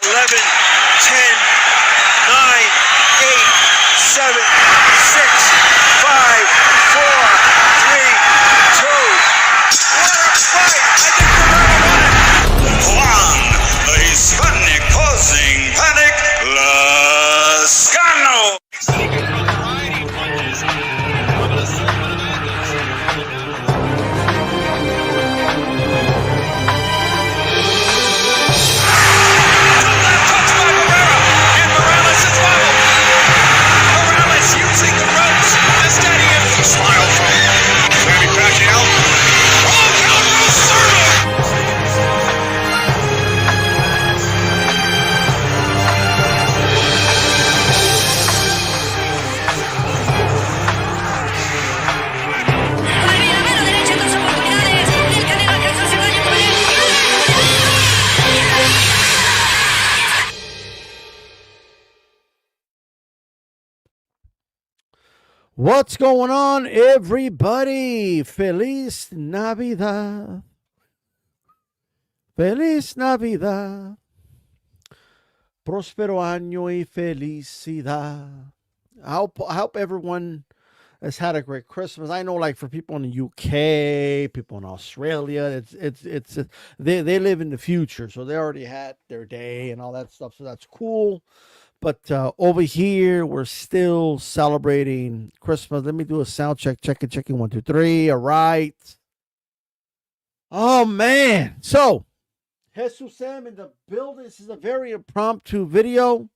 11, 10, 9, 8, 7, 6, 5, 4, 3, 2. What a fight! I think Ferraro won it. Juan, the Hispanic causing panic, Lascano. Smile from Sammy Pacquiao. Roll count Roserva. What's going on, everybody? Feliz Navidad. Feliz Navidad. Prospero año y felicidad. I hope everyone has had a great Christmas. I know, like, for people in the UK, people in Australia, it's they live in the future, so they already had their day and all that stuff. So that's cool. But over here, we're still celebrating Christmas. Let me do a sound check. Checking. 1, 2, 3. All right. Oh, man. So, Jesus Sam in the building. This is a very impromptu video.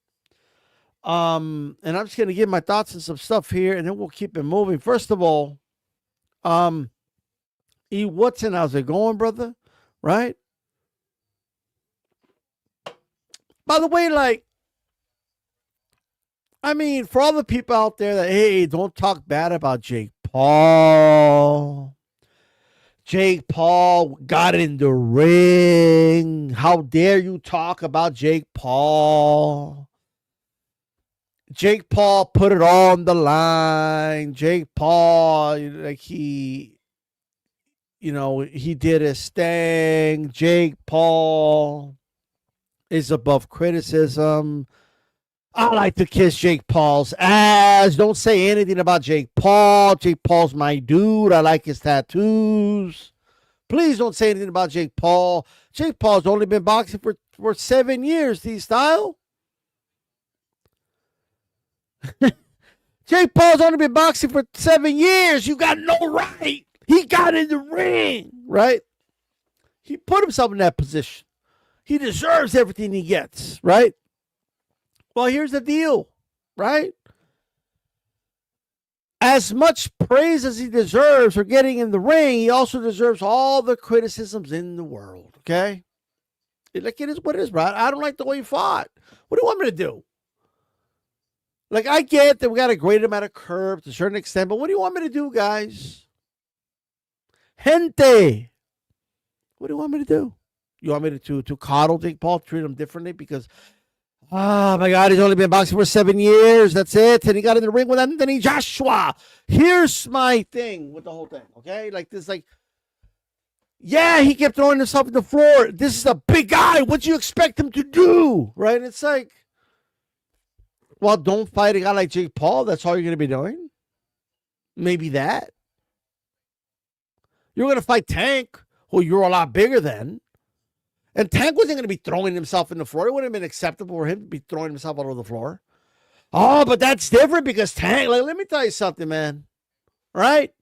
And I'm just going to give my thoughts on some stuff here, and then we'll keep it moving. First of all, E. Watson, how's it going, brother? Right? By the way, like, I mean, for all the people out there that, hey, don't talk bad about Jake Paul. Jake Paul got in the ring. How dare you talk about Jake Paul? Jake Paul put it on the line. Jake Paul, like, he did his thing. Jake Paul is above criticism. I like to kiss Jake Paul's ass. Don't say anything about Jake Paul. Jake Paul's my dude. I like his tattoos. Please don't say anything about Jake Paul. Jake Paul's only been boxing for 7 years, D-Style. Jake Paul's only been boxing for 7 years. You got no right. He got in the ring, right? He put himself in that position. He deserves everything he gets, right? Well, here's the deal, right? As much praise as he deserves for getting in the ring, he also deserves all the criticisms in the world, okay? Like, it is what it is, bro. I don't like the way he fought. What do you want me to do? Like, I get that we got a great amount of curve to a certain extent, but what do you want me to do, guys? Gente. What do you want me to do? You want me to coddle Jake Paul, treat him differently because... oh, my God, he's only been boxing for 7 years. That's it. And he got in the ring with Anthony Joshua. Here's my thing with the whole thing, okay? Like, this, like, yeah, he kept throwing himself on the floor. This is a big guy. What do you expect him to do, right? And it's like, well, don't fight a guy like Jake Paul. That's all you're going to be doing? Maybe that. You're going to fight Tank, who you're a lot bigger than. And Tank wasn't going to be throwing himself in the floor. It wouldn't have been acceptable for him to be throwing himself all over the floor. Oh, but that's different because Tank, like, let me tell you something, man. Right?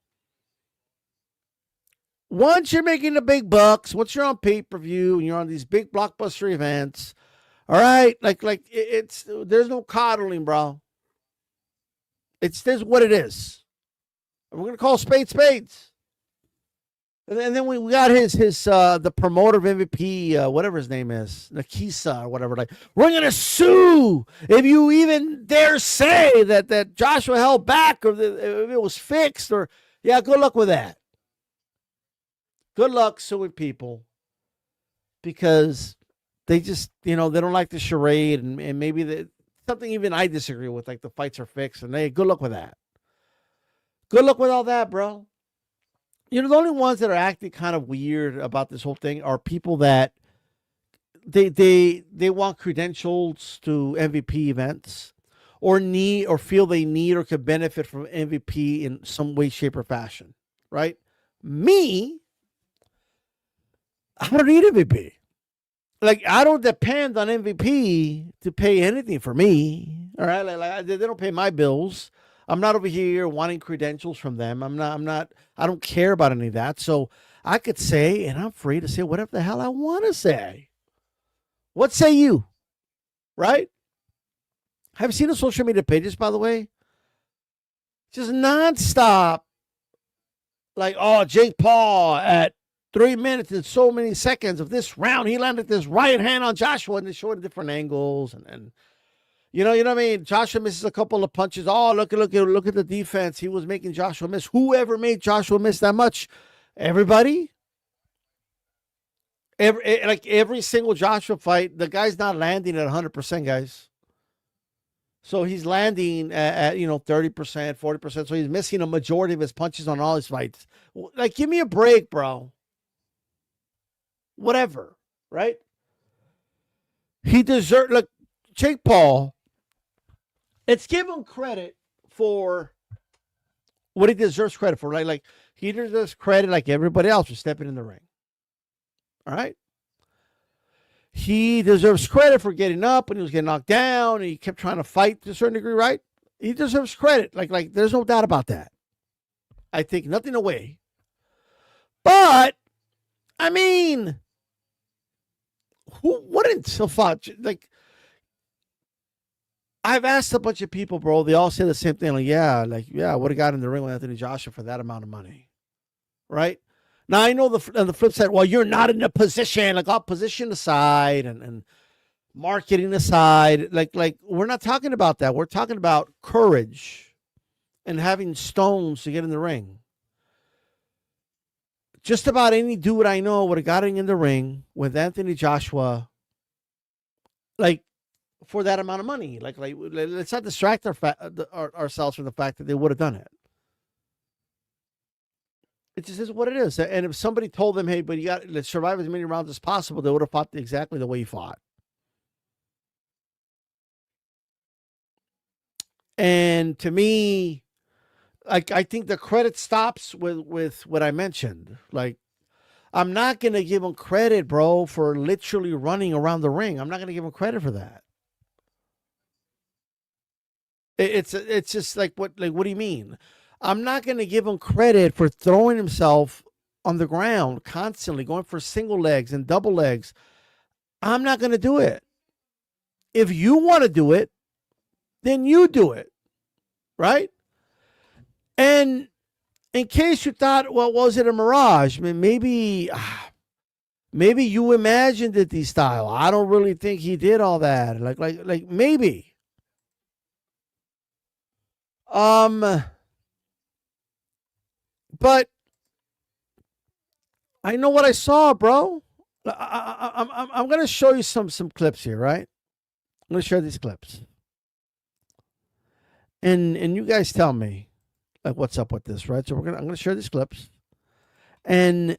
Once you're making the big bucks, once you're on pay-per-view and you're on these big blockbuster events, all right, it's there's no coddling, bro. This is what it is. And we're going to call spades. And then we got the promoter of MVP, whatever his name is, Nakisa or whatever. Like, we're gonna sue if you even dare say that Joshua held back or if it was fixed or yeah. Good luck with that. Good luck suing people because they just they don't like the charade and maybe something even I disagree with, like the fights are fixed and good luck with that. Good luck with all that, bro. The only ones that are acting kind of weird about this whole thing are people that they want credentials to MVP events, or feel they need or could benefit from MVP in some way, shape, or fashion, right? Me, I don't need MVP. Like, I don't depend on MVP to pay anything for me. All right, they don't pay my bills. I'm not over here wanting credentials from them. I'm not. I don't care about any of that. So I could say, and I'm free to say whatever the hell I want to say. What say you? Right? Have you seen the social media pages, by the way? Just nonstop. Like, oh, Jake Paul at 3 minutes and so many seconds of this round, he landed this right hand on Joshua, and they showed different angles, and you know what I mean. Joshua misses a couple of punches. Oh, look at the defense. He was making Joshua miss. Whoever made Joshua miss that much? Everybody. Every single Joshua fight, the guy's not landing at 100%, guys. So he's landing at 30%, 40%. So he's missing a majority of his punches on all his fights. Like, give me a break, bro. Whatever, right? He deserved. Look, Jake Paul. Let's give him credit for what he deserves credit for. Like he deserves credit, like everybody else, for stepping in the ring. All right. He deserves credit for getting up when he was getting knocked down, and he kept trying to fight to a certain degree, right? He deserves credit. Like there's no doubt about that. I take nothing away. But I mean, who wouldn't so far? Like, I've asked a bunch of people, bro. They all say the same thing. I would have got in the ring with Anthony Joshua for that amount of money, right? Now, I know on the flip side, well, you're not in a position, like, all position aside and marketing aside. Like we're not talking about that. We're talking about courage and having stones to get in the ring. Just about any dude I know would have gotten in the ring with Anthony Joshua, like, for that amount of money. Like let's not distract ourselves from the fact that they would have done it. It just is what it is. And if somebody told them, hey, but you got to survive as many rounds as possible, they would have fought exactly the way you fought. And to me, I think the credit stops with what I mentioned. Like, I'm not going to give him credit, bro, for literally running around the ring. I'm not going to give him credit for that. It's just like, what do you mean? I'm not going to give him credit for throwing himself on the ground constantly, going for single legs and double legs. I'm not going to do it. If you want to do it, then you do it, right? And in case you thought, well, was it a mirage? I mean, maybe you imagined it, DStyle. I don't really think he did all that. Like maybe. But I know what I saw, bro. I'm going to show you some clips here, right? I'm going to share these clips. And you guys tell me, like, what's up with this, right? So I'm going to share these clips. And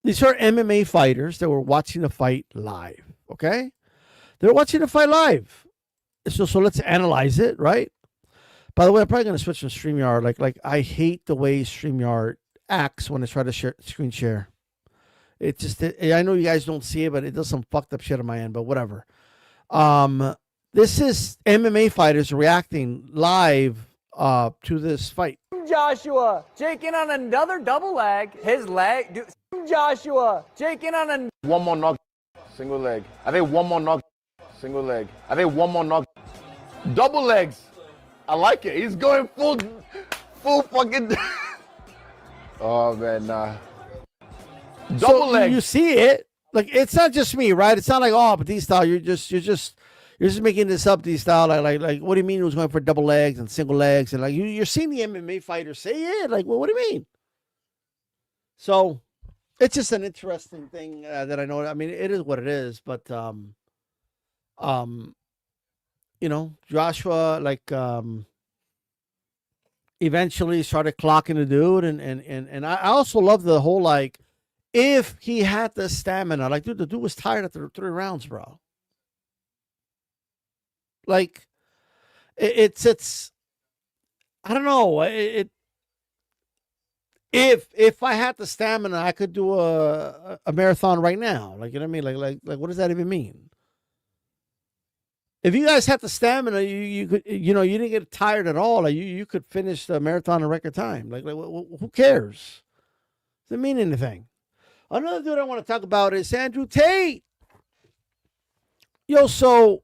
these are MMA fighters that were watching the fight live, okay? They're watching the fight live. So let's analyze it, right? By the way, I'm probably going to switch to StreamYard. Like I hate the way StreamYard acts when I try to screen share. It just, I know you guys don't see it, but it does some fucked up shit on my end, but whatever. This is MMA fighters reacting live to this fight. Joshua, Jake in on another double leg. His leg. Joshua, Jake in on one more knock, single leg. I think one more knock, single leg. I think one more knock, double legs. I like it. He's going full fucking. Oh man, nah. Double leg. You see it? Like, it's not just me, right? It's not like, oh, but DStyle, you're just making this up, DStyle. Like, what do you mean he was going for double legs and single legs? And like, you're seeing the MMA fighters say it. Like, well, what do you mean? So it's just an interesting thing that I know. I mean, it is what it is, but Joshua, like, eventually started clocking the dude, and I also love the whole, like, if he had the stamina. Like, dude, the dude was tired after 3 rounds, bro. Like, it's I don't know. If I had the stamina, I could do a marathon right now. Like, you know what I mean? Like what does that even mean? If you guys had the stamina, you could, you know, you didn't get tired at all. Like, you could finish the marathon in record time. Like who cares? Doesn't mean anything. Another dude I want to talk about is Andrew Tate. Yo, so,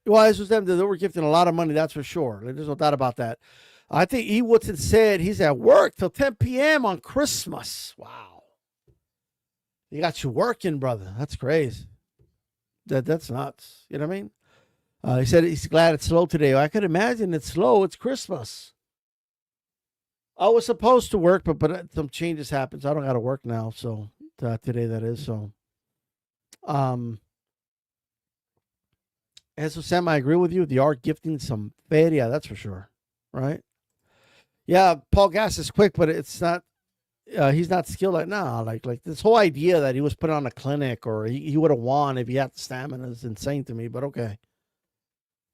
well, this was them. They were gifting a lot of money, that's for sure. There's no doubt about that. I think E. Woodson said he's at work till 10 p.m. on Christmas. Wow. He got you working, brother. That's crazy. That's nuts. You know what I mean? He said he's glad it's slow today. I could imagine it's slow. It's Christmas. I was supposed to work, but some changes happened, so I don't got to work now. So today, that is. So, and so Sam, I agree with you. They are gifting some fed. Yeah, that's for sure. Right? Yeah, Paul Gass is quick, but it's not. He's not skilled at now. Like this whole idea that he was put on a clinic or he would have won if he had the stamina is insane to me. But okay.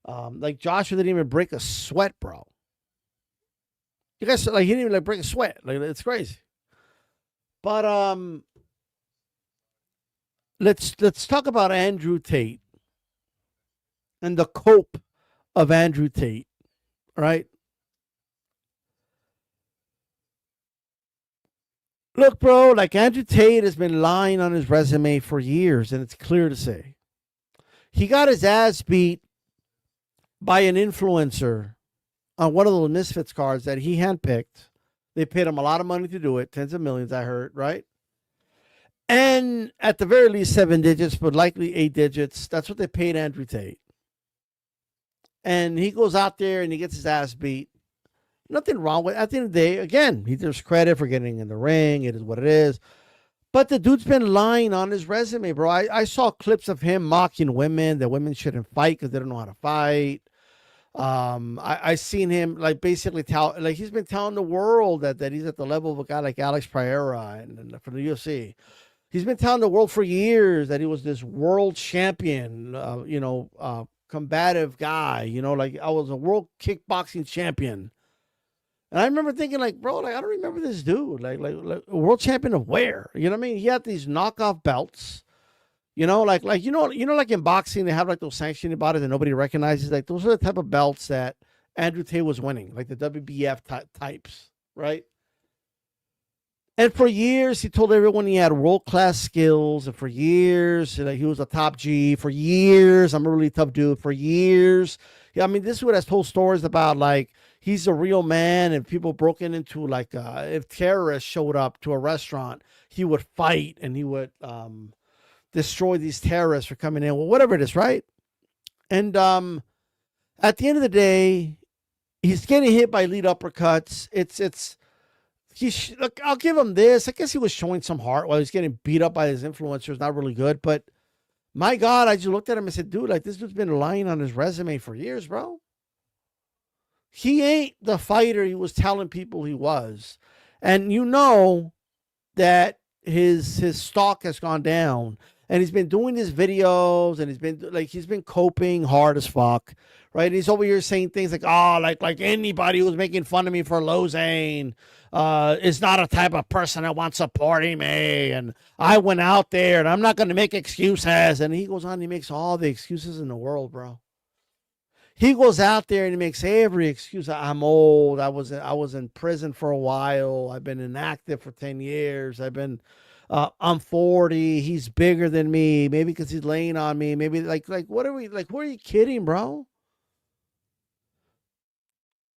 Like Joshua didn't even break a sweat, bro. You guys, like, he didn't even like break a sweat. Like, it's crazy. But let's talk about Andrew Tate and the cope of Andrew Tate, right? Look, bro, like, Andrew Tate has been lying on his resume for years, and it's clear to say. He got his ass beat by an influencer on one of those Misfits cards that he handpicked. They paid him a lot of money to do it, tens of millions, I heard, right? And at the very least 7 digits, but likely 8 digits. That's what they paid Andrew Tate. And he goes out there and he gets his ass beat. Nothing wrong with it. At the end of the day, again, he deserves credit for getting in the ring. It is what it is. But the dude's been lying on his resume, bro. I saw clips of him mocking women, that women shouldn't fight because they don't know how to fight. I seen him, like, basically he's been telling the world that he's at the level of a guy like Alex Pereira and from the UFC. He's been telling the world for years that he was this world champion, combative guy. You know, like, I was a world kickboxing champion. And I remember thinking, like, bro, like, I don't remember this dude. Like a world champion of where? You know what I mean? He had these knockoff belts. You know, like like in boxing, they have like those sanctioning bodies that nobody recognizes. Like, those are the type of belts that Andrew Tate was winning, like the WBF types, right? And for years, he told everyone he had world-class skills. And for years, like, he was a top G. For years, I'm a really tough dude. For years. Yeah, I mean, this dude has told stories about, like, he's a real man, and people broken into, like, if terrorists showed up to a restaurant, he would fight and he would destroy these terrorists for coming in. Well, whatever it is, right? And at the end of the day, he's getting hit by lead uppercuts. Look, I'll give him this. I guess he was showing some heart while he's getting beat up by his influencers. Not really good, but my God, I just looked at him and said, dude, like, this dude's been lying on his resume for years, bro. He ain't the fighter he was telling people he was. And you know that his stock has gone down. And he's been doing his videos, and he's been coping hard as fuck, right? He's over here saying things like, oh, like anybody who's making fun of me for losing is not a type of person that wants supporting me. And I went out there, and I'm not going to make excuses. And he goes on, he makes all the excuses in the world, bro. He goes out there and he makes every excuse. I'm old. I was in prison for a while. I've been inactive for 10 years. I'm 40. He's bigger than me. Maybe because he's laying on me. Maybe like what are we like? Who are you kidding, bro?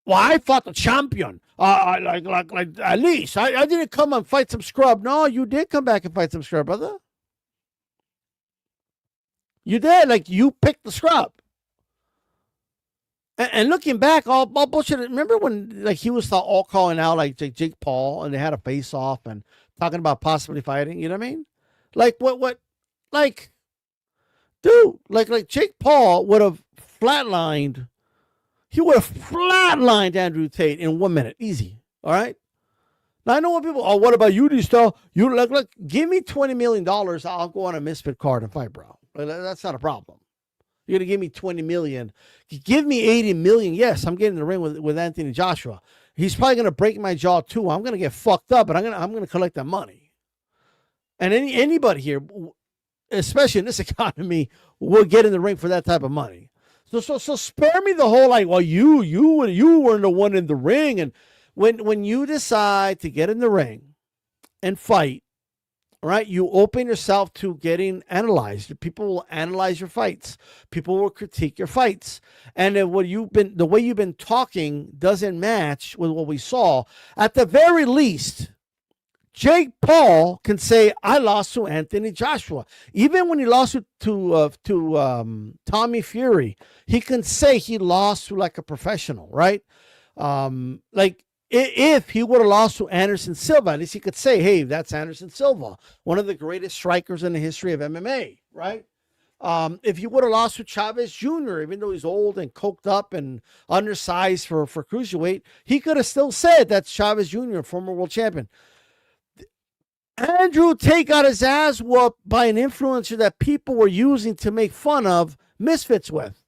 Well, I fought the champion. Like at least I didn't come and fight some scrub. No, you did come back and fight some scrub, brother. You did. Like, you picked the scrub. And looking back, all bullshit. Remember when, like, he was all calling out like Jake Paul, and they had a face off and talking about possibly fighting? You know what I mean? Like, what? Like, dude, like Jake Paul would have flatlined. He would have flatlined Andrew Tate in 1 minute, easy. All right. Now, I know what people, oh, what about you, DStyle? You look, give me $20 million. I'll go on a misfit card and fight, bro. That's not a problem. You're going to give me $20 million. Give me $80 million. Yes, I'm getting in the ring with Anthony Joshua. He's probably going to break my jaw too. I'm going to get fucked up, but I'm going to collect that money. And anybody here, especially in this economy, will get in the ring for that type of money. So spare me the whole like, well, you weren't the one in the ring. And when you decide to get in the ring and fight, right, you open yourself to getting analyzed. People will analyze your fights. People will critique your fights. And the way you've been talking doesn't match with what we saw. At the very least, Jake Paul can say, I lost to Anthony Joshua. Even when he lost to Tommy Fury, he can say he lost to like a professional, right? If he would have lost to Anderson Silva, at least he could say, hey, that's Anderson Silva, one of the greatest strikers in the history of MMA, right? If he would have lost to Chavez Jr., even though he's old and coked up and undersized for cruiserweight, he could have still said that's Chavez Jr., former world champion. Andrew Tate got his ass whooped by an influencer that people were using to make fun of misfits with.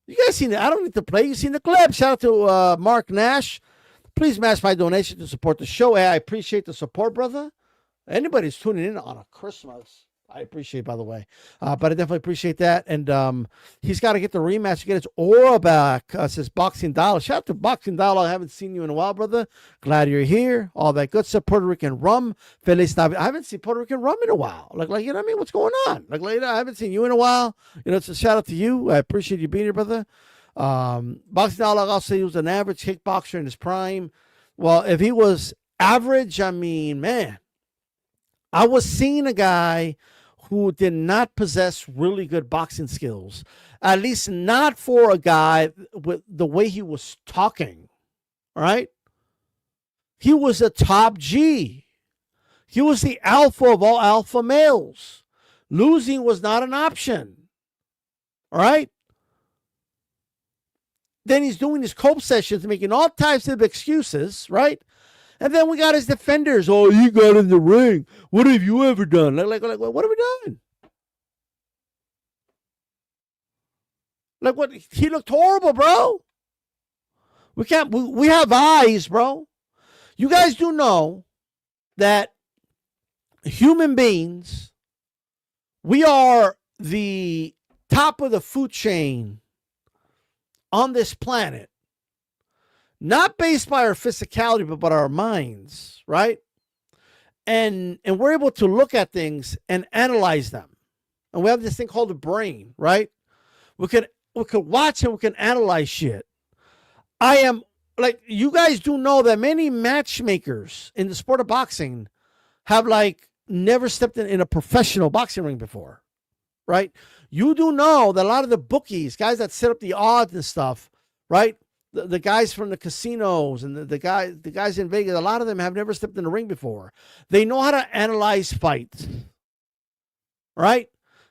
You guys seen it? I don't need to play. You seen the clip. Shout out to Mark Nash. Please match my donation to support the show. Hey, I appreciate the support, brother. Anybody's tuning in on a Christmas, I appreciate, by the way. But I definitely appreciate that. And he's got to get the rematch to get his aura back, says Boxing Dollar. Shout out to Boxing Dollar. I haven't seen you in a while, brother. Glad you're here. All that good stuff. Puerto Rican rum. Feliz Navidad. I haven't seen Puerto Rican rum in a while. Like you know what I mean? What's going on? I haven't seen you in a while. You know, it's a shout out to you. I appreciate you being here, brother. Boxing Dollar also, he was an average kickboxer in his prime. Well, if he was average, I mean, man, I was seeing a guy who did not possess really good boxing skills, at least not for a guy with the way he was talking, all right? He was a top G. He was the alpha of all alpha males. Losing was not an option, all right? Then he's doing his cope sessions, making all types of excuses, right? And then we got his defenders. Oh, you got in the ring. What have you ever done? Like what have we done? Like what? He looked horrible, bro. We have eyes, bro. You guys do know that human beings, we are the top of the food chain on this planet. Not based by our physicality, but by our minds, right? And we're able to look at things and analyze them. And we have this thing called the brain, right? We could watch and we can analyze shit. I am, like, you guys do know that many matchmakers in the sport of boxing have, like, never stepped in a professional boxing ring before, right? You do know that a lot of the bookies, guys that set up the odds and stuff, right? The guys from the casinos and the guys in Vegas, a lot of them have never stepped in the ring before. They know how to analyze fights, right?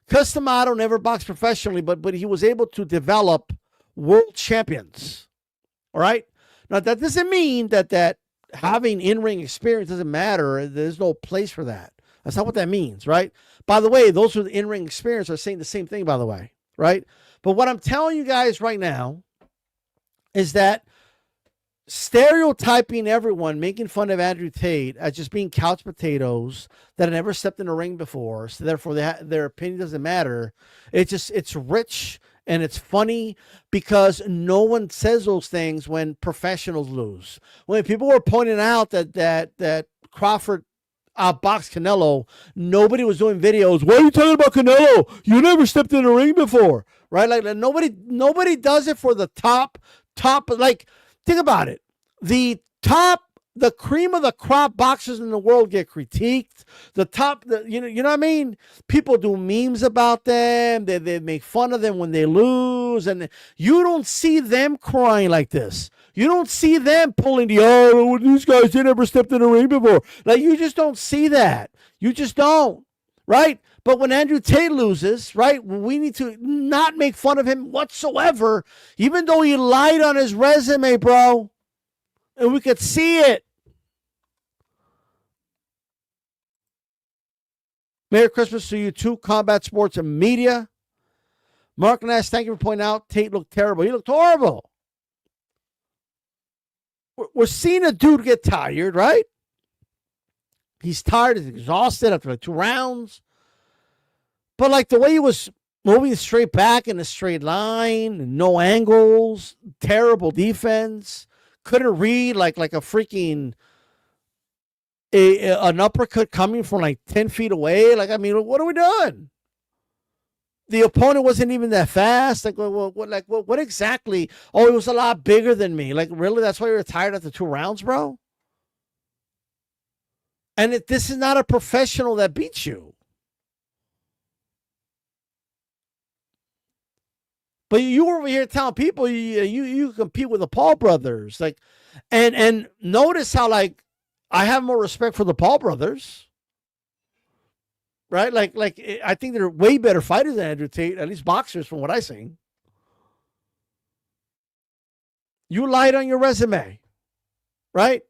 Customato never boxed professionally, but he was able to develop world champions, all right? Now, that doesn't mean that having in-ring experience doesn't matter. There's no place for that. That's not what that means, right? By the way, those with in-ring experience are saying the same thing, by the way, right? But what I'm telling you guys right now is that stereotyping everyone, making fun of Andrew Tate as just being couch potatoes that have never stepped in a ring before, so therefore their opinion doesn't matter. It's rich and it's funny because no one says those things when professionals lose. When people were pointing out that Crawford outboxed Canelo, nobody was doing videos. What are you talking about, Canelo? You never stepped in a ring before, right? Like nobody does it for the top. Like, think about it. The cream of the crop boxers in the world get critiqued. You know what I mean? People do memes about them. They make fun of them when they lose. And you don't see them crying like this. You don't see them pulling these guys, they never stepped in a ring before. Like, you just don't see that. You just don't, right? But when Andrew Tate loses, right, we need to not make fun of him whatsoever, even though he lied on his resume, bro. And we could see it. Merry Christmas to you too, Combat Sports and Media. Mark Nash, thank you for pointing out Tate looked terrible. He looked horrible. We're seeing a dude get tired, right? He's tired. He's exhausted after like 2 rounds. But like the way he was moving straight back in a straight line, no angles, terrible defense, couldn't read like a freaking an uppercut coming from like 10 feet away. Like, I mean, what are we doing? The opponent wasn't even that fast. Like, what exactly? Oh, it was a lot bigger than me. Like, really? That's why you were tired after 2 rounds, bro? And this is not a professional that beats you. But you were over here telling people you compete with the Paul brothers. Like, and notice how, like, I have more respect for the Paul brothers. Right? Like I think they're way better fighters than Andrew Tate, at least boxers from what I've seen. You lied on your resume. Right?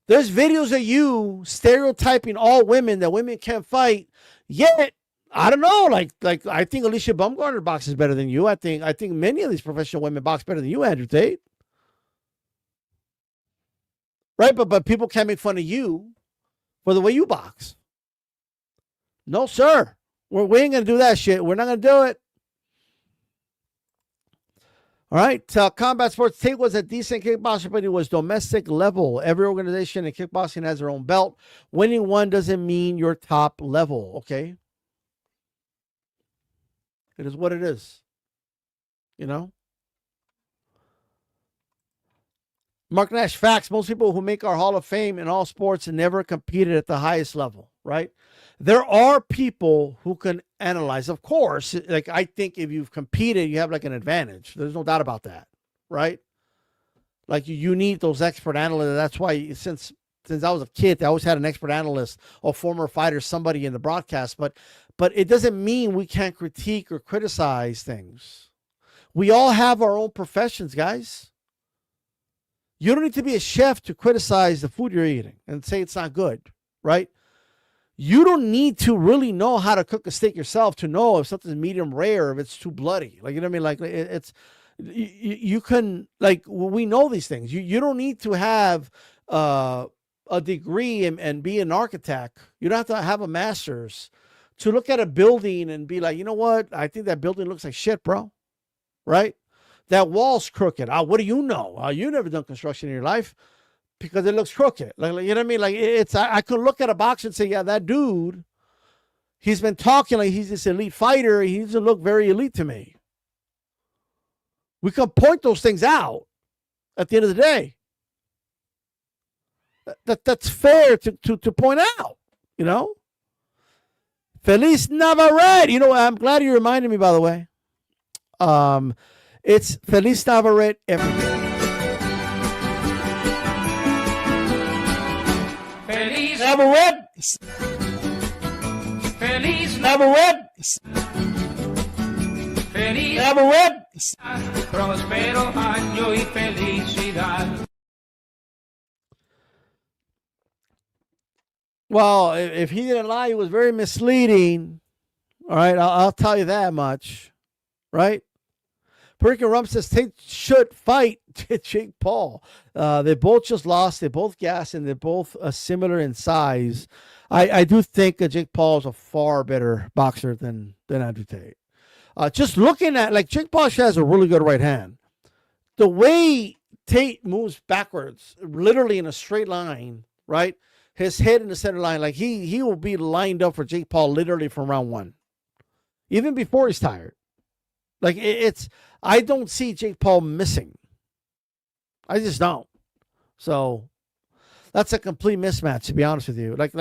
There's videos of you stereotyping all women, that women can't fight. Yet, I don't know, like I think Alicia Baumgartner boxes better than you. I think many of these professional women box better than you, Andrew Tate. Right? But people can't make fun of you for the way you box. No, sir. We ain't going to do that shit. We're not going to do it. All right. Combat Sports, Tate was a decent kickboxer, but he was domestic level. Every organization in kickboxing has their own belt. Winning one doesn't mean you're top level, okay? It is what it is. You know? Mark Nash, facts. Most people who make our Hall of Fame in all sports never competed at the highest level, right? There are people who can analyze. Of course, like I think if you've competed, you have like an advantage. There's no doubt about that, right? Like you need those expert analysts. That's why since I was a kid, I always had an expert analyst or former fighter, somebody in the broadcast. But it doesn't mean we can't critique or criticize things. We all have our own professions, guys. You don't need to be a chef to criticize the food you're eating and say it's not good, right? You don't need to really know how to cook a steak yourself to know if something's medium rare, if it's too bloody. Like, you know what I mean? Like it's, you can, like, we know these things. You don't need to have a degree and be an architect. You don't have to have a master's to look at a building and be like, you know what? I think that building looks like shit, bro. Right? That wall's crooked. What do you know? You've never done construction in your life. Because it looks crooked. Like, you know what I mean? Like, I could look at a boxer and say, yeah, that dude, he's been talking like he's this elite fighter. He doesn't look very elite to me. We can point those things out at the end of the day. That's fair to point out, you know? Feliz Navarrete. You know, I'm glad you reminded me, by the way. It's Feliz Navarrete every day. Feliz Navarrete. Feliz Navarrete. Feliz Navarrete. Próspero año y felicidad. Well, if he didn't lie, he was very misleading. All right, I'll tell you that much. Right? Puerto Rican Rump says Tate should fight Jake Paul. They both just lost. They both gassed, and they're both similar in size. I do think Jake Paul is a far better boxer than Andrew Tate. Just looking at, like, Jake Paul has a really good right hand. The way Tate moves backwards, literally in a straight line, right? His head in the center line, like he will be lined up for Jake Paul literally from round 1, even before he's tired. Like, I don't see Jake Paul missing. I just don't. So that's a complete mismatch, to be honest with you. Like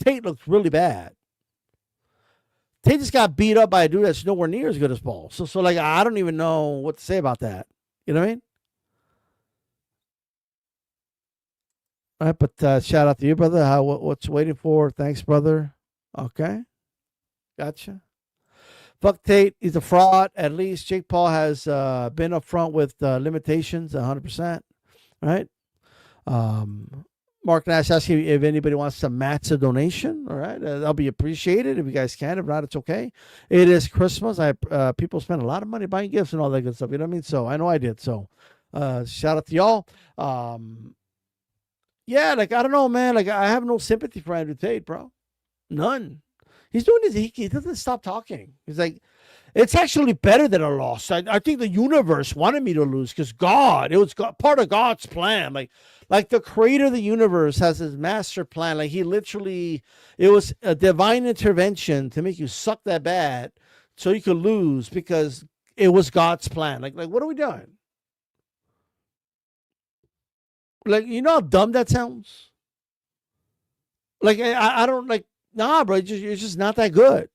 Tate looks really bad. Tate just got beat up by a dude that's nowhere near as good as Paul. So like, I don't even know what to say about that. You know what I mean? All right, but shout out to you, brother. What's waiting for? Thanks, brother. Okay. Gotcha. Fuck Tate. He's a fraud. At least Jake Paul has been up front with limitations 100%. Right? Mark Mark Nash asking if anybody wants to match a donation. All right, that'll be appreciated if you guys can. If not, it's okay. It is Christmas. People spend a lot of money buying gifts and all that good stuff. You know what I mean? So I know I did. So shout out to y'all. Yeah, like I don't know, man. Like I have no sympathy for Andrew Tate, bro. None. He's doing this. He doesn't stop talking. He's like, it's actually better that I lost. I think the universe wanted me to lose because God, it was part of God's plan. Like the creator of the universe has his master plan. Like he literally, it was a divine intervention to make you suck that bad so you could lose because it was God's plan. Like what are we doing? Like, you know how dumb that sounds? Like, I don't like, nah, bro, it's just not that good.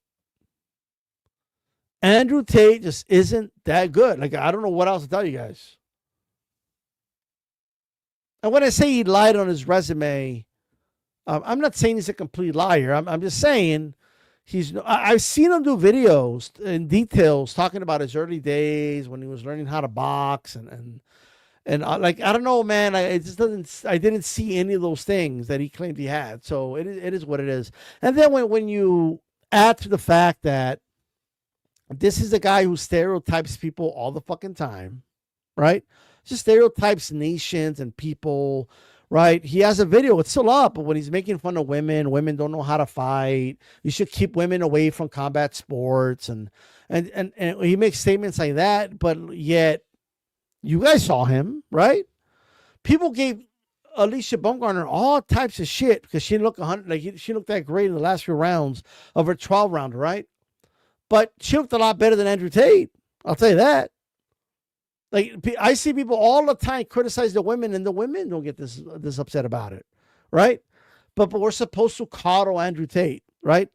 Andrew Tate just isn't that good. Like, I don't know what else to tell you guys. And when I say he lied on his resume, I'm not saying he's a complete liar. I'm just saying I've seen him do videos in details talking about his early days when he was learning how to box and like, I don't know, man. I didn't see any of those things that he claimed he had. So it is what it is. And then when you add to the fact that this is a guy who stereotypes people all the fucking time, right? Just stereotypes nations and people, right? He has a video, it's still up, but when he's making fun of women don't know how to fight. You should keep women away from combat sports, and he makes statements like that, but yet you guys saw him, right? People gave Alicia Baumgartner all types of shit because she looked she looked that great in the last few rounds of her 12 rounder, right? But she looked a lot better than Andrew Tate. I'll tell you that. Like, I see people all the time criticize the women, and the women don't get this upset about it, right? But we're supposed to coddle Andrew Tate, right?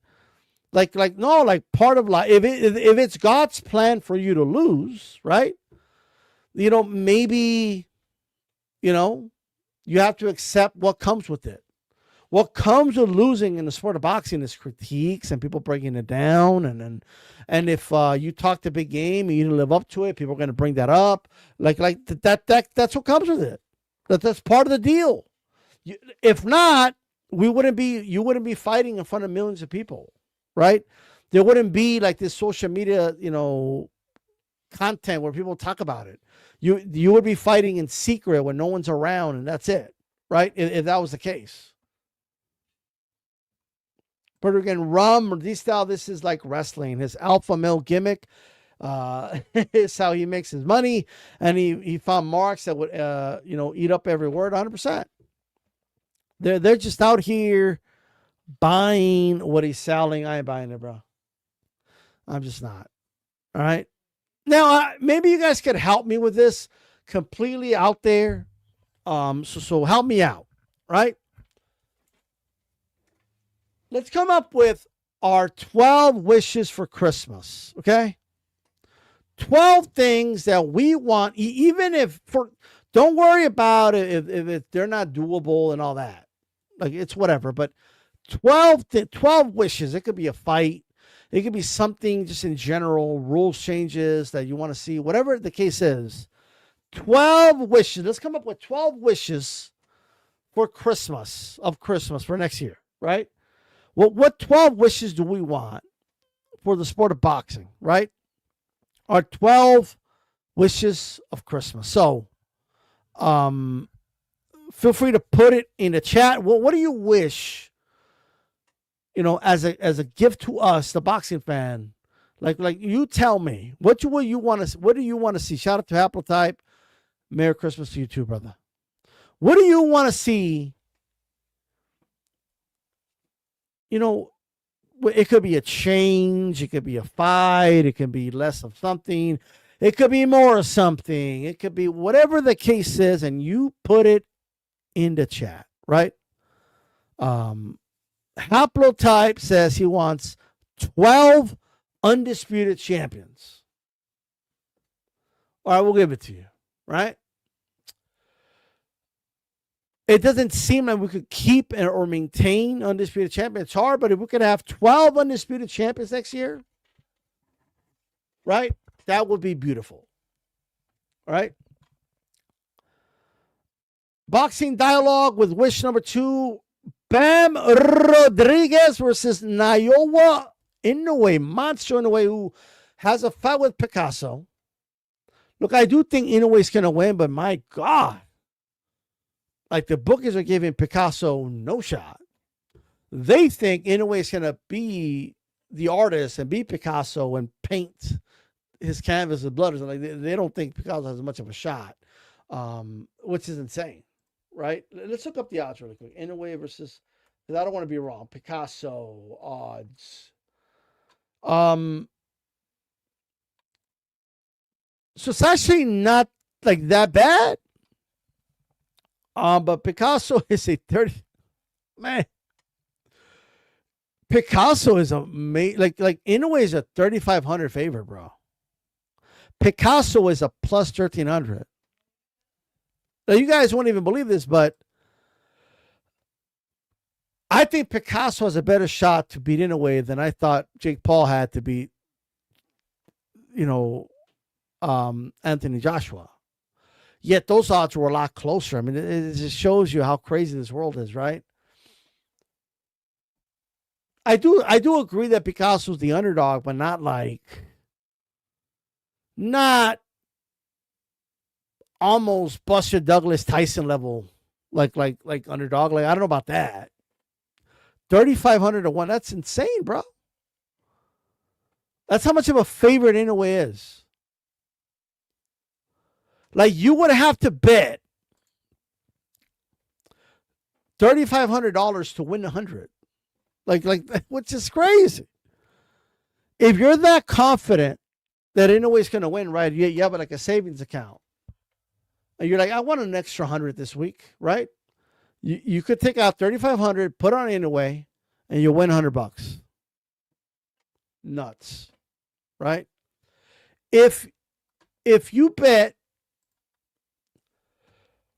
Like no, like part of life. If it's God's plan for you to lose, right? You know, maybe, you know, you have to accept what comes with it. What comes with losing in the sport of boxing is critiques and people breaking it down. And if you talk the big game and you didn't live up to it, people are going to bring that up. That's what comes with it. That's part of the deal. If not, you wouldn't be fighting in front of millions of people, right? There wouldn't be like this social media, you know, content where people talk about it. You would be fighting in secret when no one's around, and that's it, right? If that was the case. But again, DStyle, this is like wrestling. His alpha male gimmick is how he makes his money, and he found marks that would eat up every word 100%. They're just out here buying what he's selling. I ain't buying it, bro. I'm just not. All right. Now, maybe you guys could help me with this completely out there. So help me out, right? Let's come up with our 12 wishes for Christmas, okay? 12 things that we want, even don't worry about it if they're not doable and all that. Like, it's whatever, but 12 wishes. It could be a fight. It could be something just in general, rules changes that you want to see, whatever the case is. 12 wishes. Let's come up with 12 wishes for Christmas for next year, right? What 12 wishes do we want for the sport of boxing, right? Our 12 wishes of Christmas. So, feel free to put it in the chat. What do you wish, you know, as a gift to us, the boxing fan? Like you tell me, what do you want to see? Shout out to Haplotype. Merry Christmas to you too, brother. What do you want to see? You know, it could be a change. It could be a fight. It could be less of something. It could be more of something. It could be whatever the case is, and you put it in the chat, right? Haplotype says he wants 12 undisputed champions. All right, we'll give it to you, right? It doesn't seem like we could keep or maintain undisputed champions. It's hard, but if we could have 12 undisputed champions next year, right? That would be beautiful. All right? Boxing dialogue with wish number 2. Bam Rodriguez versus Naoya Inoue. Monster Inoue, who has a fight with Picasso. Look, I do think Inoue's going to win, but my God. Like, the bookies are giving Picasso no shot. They think Inoue's going to be the artist and be Picasso and paint his canvas with blood. Like, they don't think Picasso has much of a shot, which is insane, right? Let's look up the odds really quick. Inoue versus, because I don't want to be wrong, Picasso odds. So it's actually not like that bad. But Picasso is a 30. Man. Picasso is a like Inoue is a 3,500 favorite, bro. Picasso is a plus 1,300. Now you guys won't even believe this, but I think Picasso has a better shot to beat Inoue than I thought Jake Paul had to beat, Anthony Joshua. Yet those odds were a lot closer. I mean, it just shows you how crazy this world is, right? I do agree that Picasso's the underdog, but not almost Buster Douglas Tyson level, like underdog. Like, I don't know about that. 3,500 to 1. That's insane, bro. That's how much of a favorite Inoue is. Like, you would have to bet $3,500 to win 100. Like, which is crazy. If you're that confident that Inoue's going to win, right? You have like a savings account, and you're like, I want an extra 100 this week, right? You could take out 3,500, put on Inoue, and you'll win $100. Nuts, right? If you bet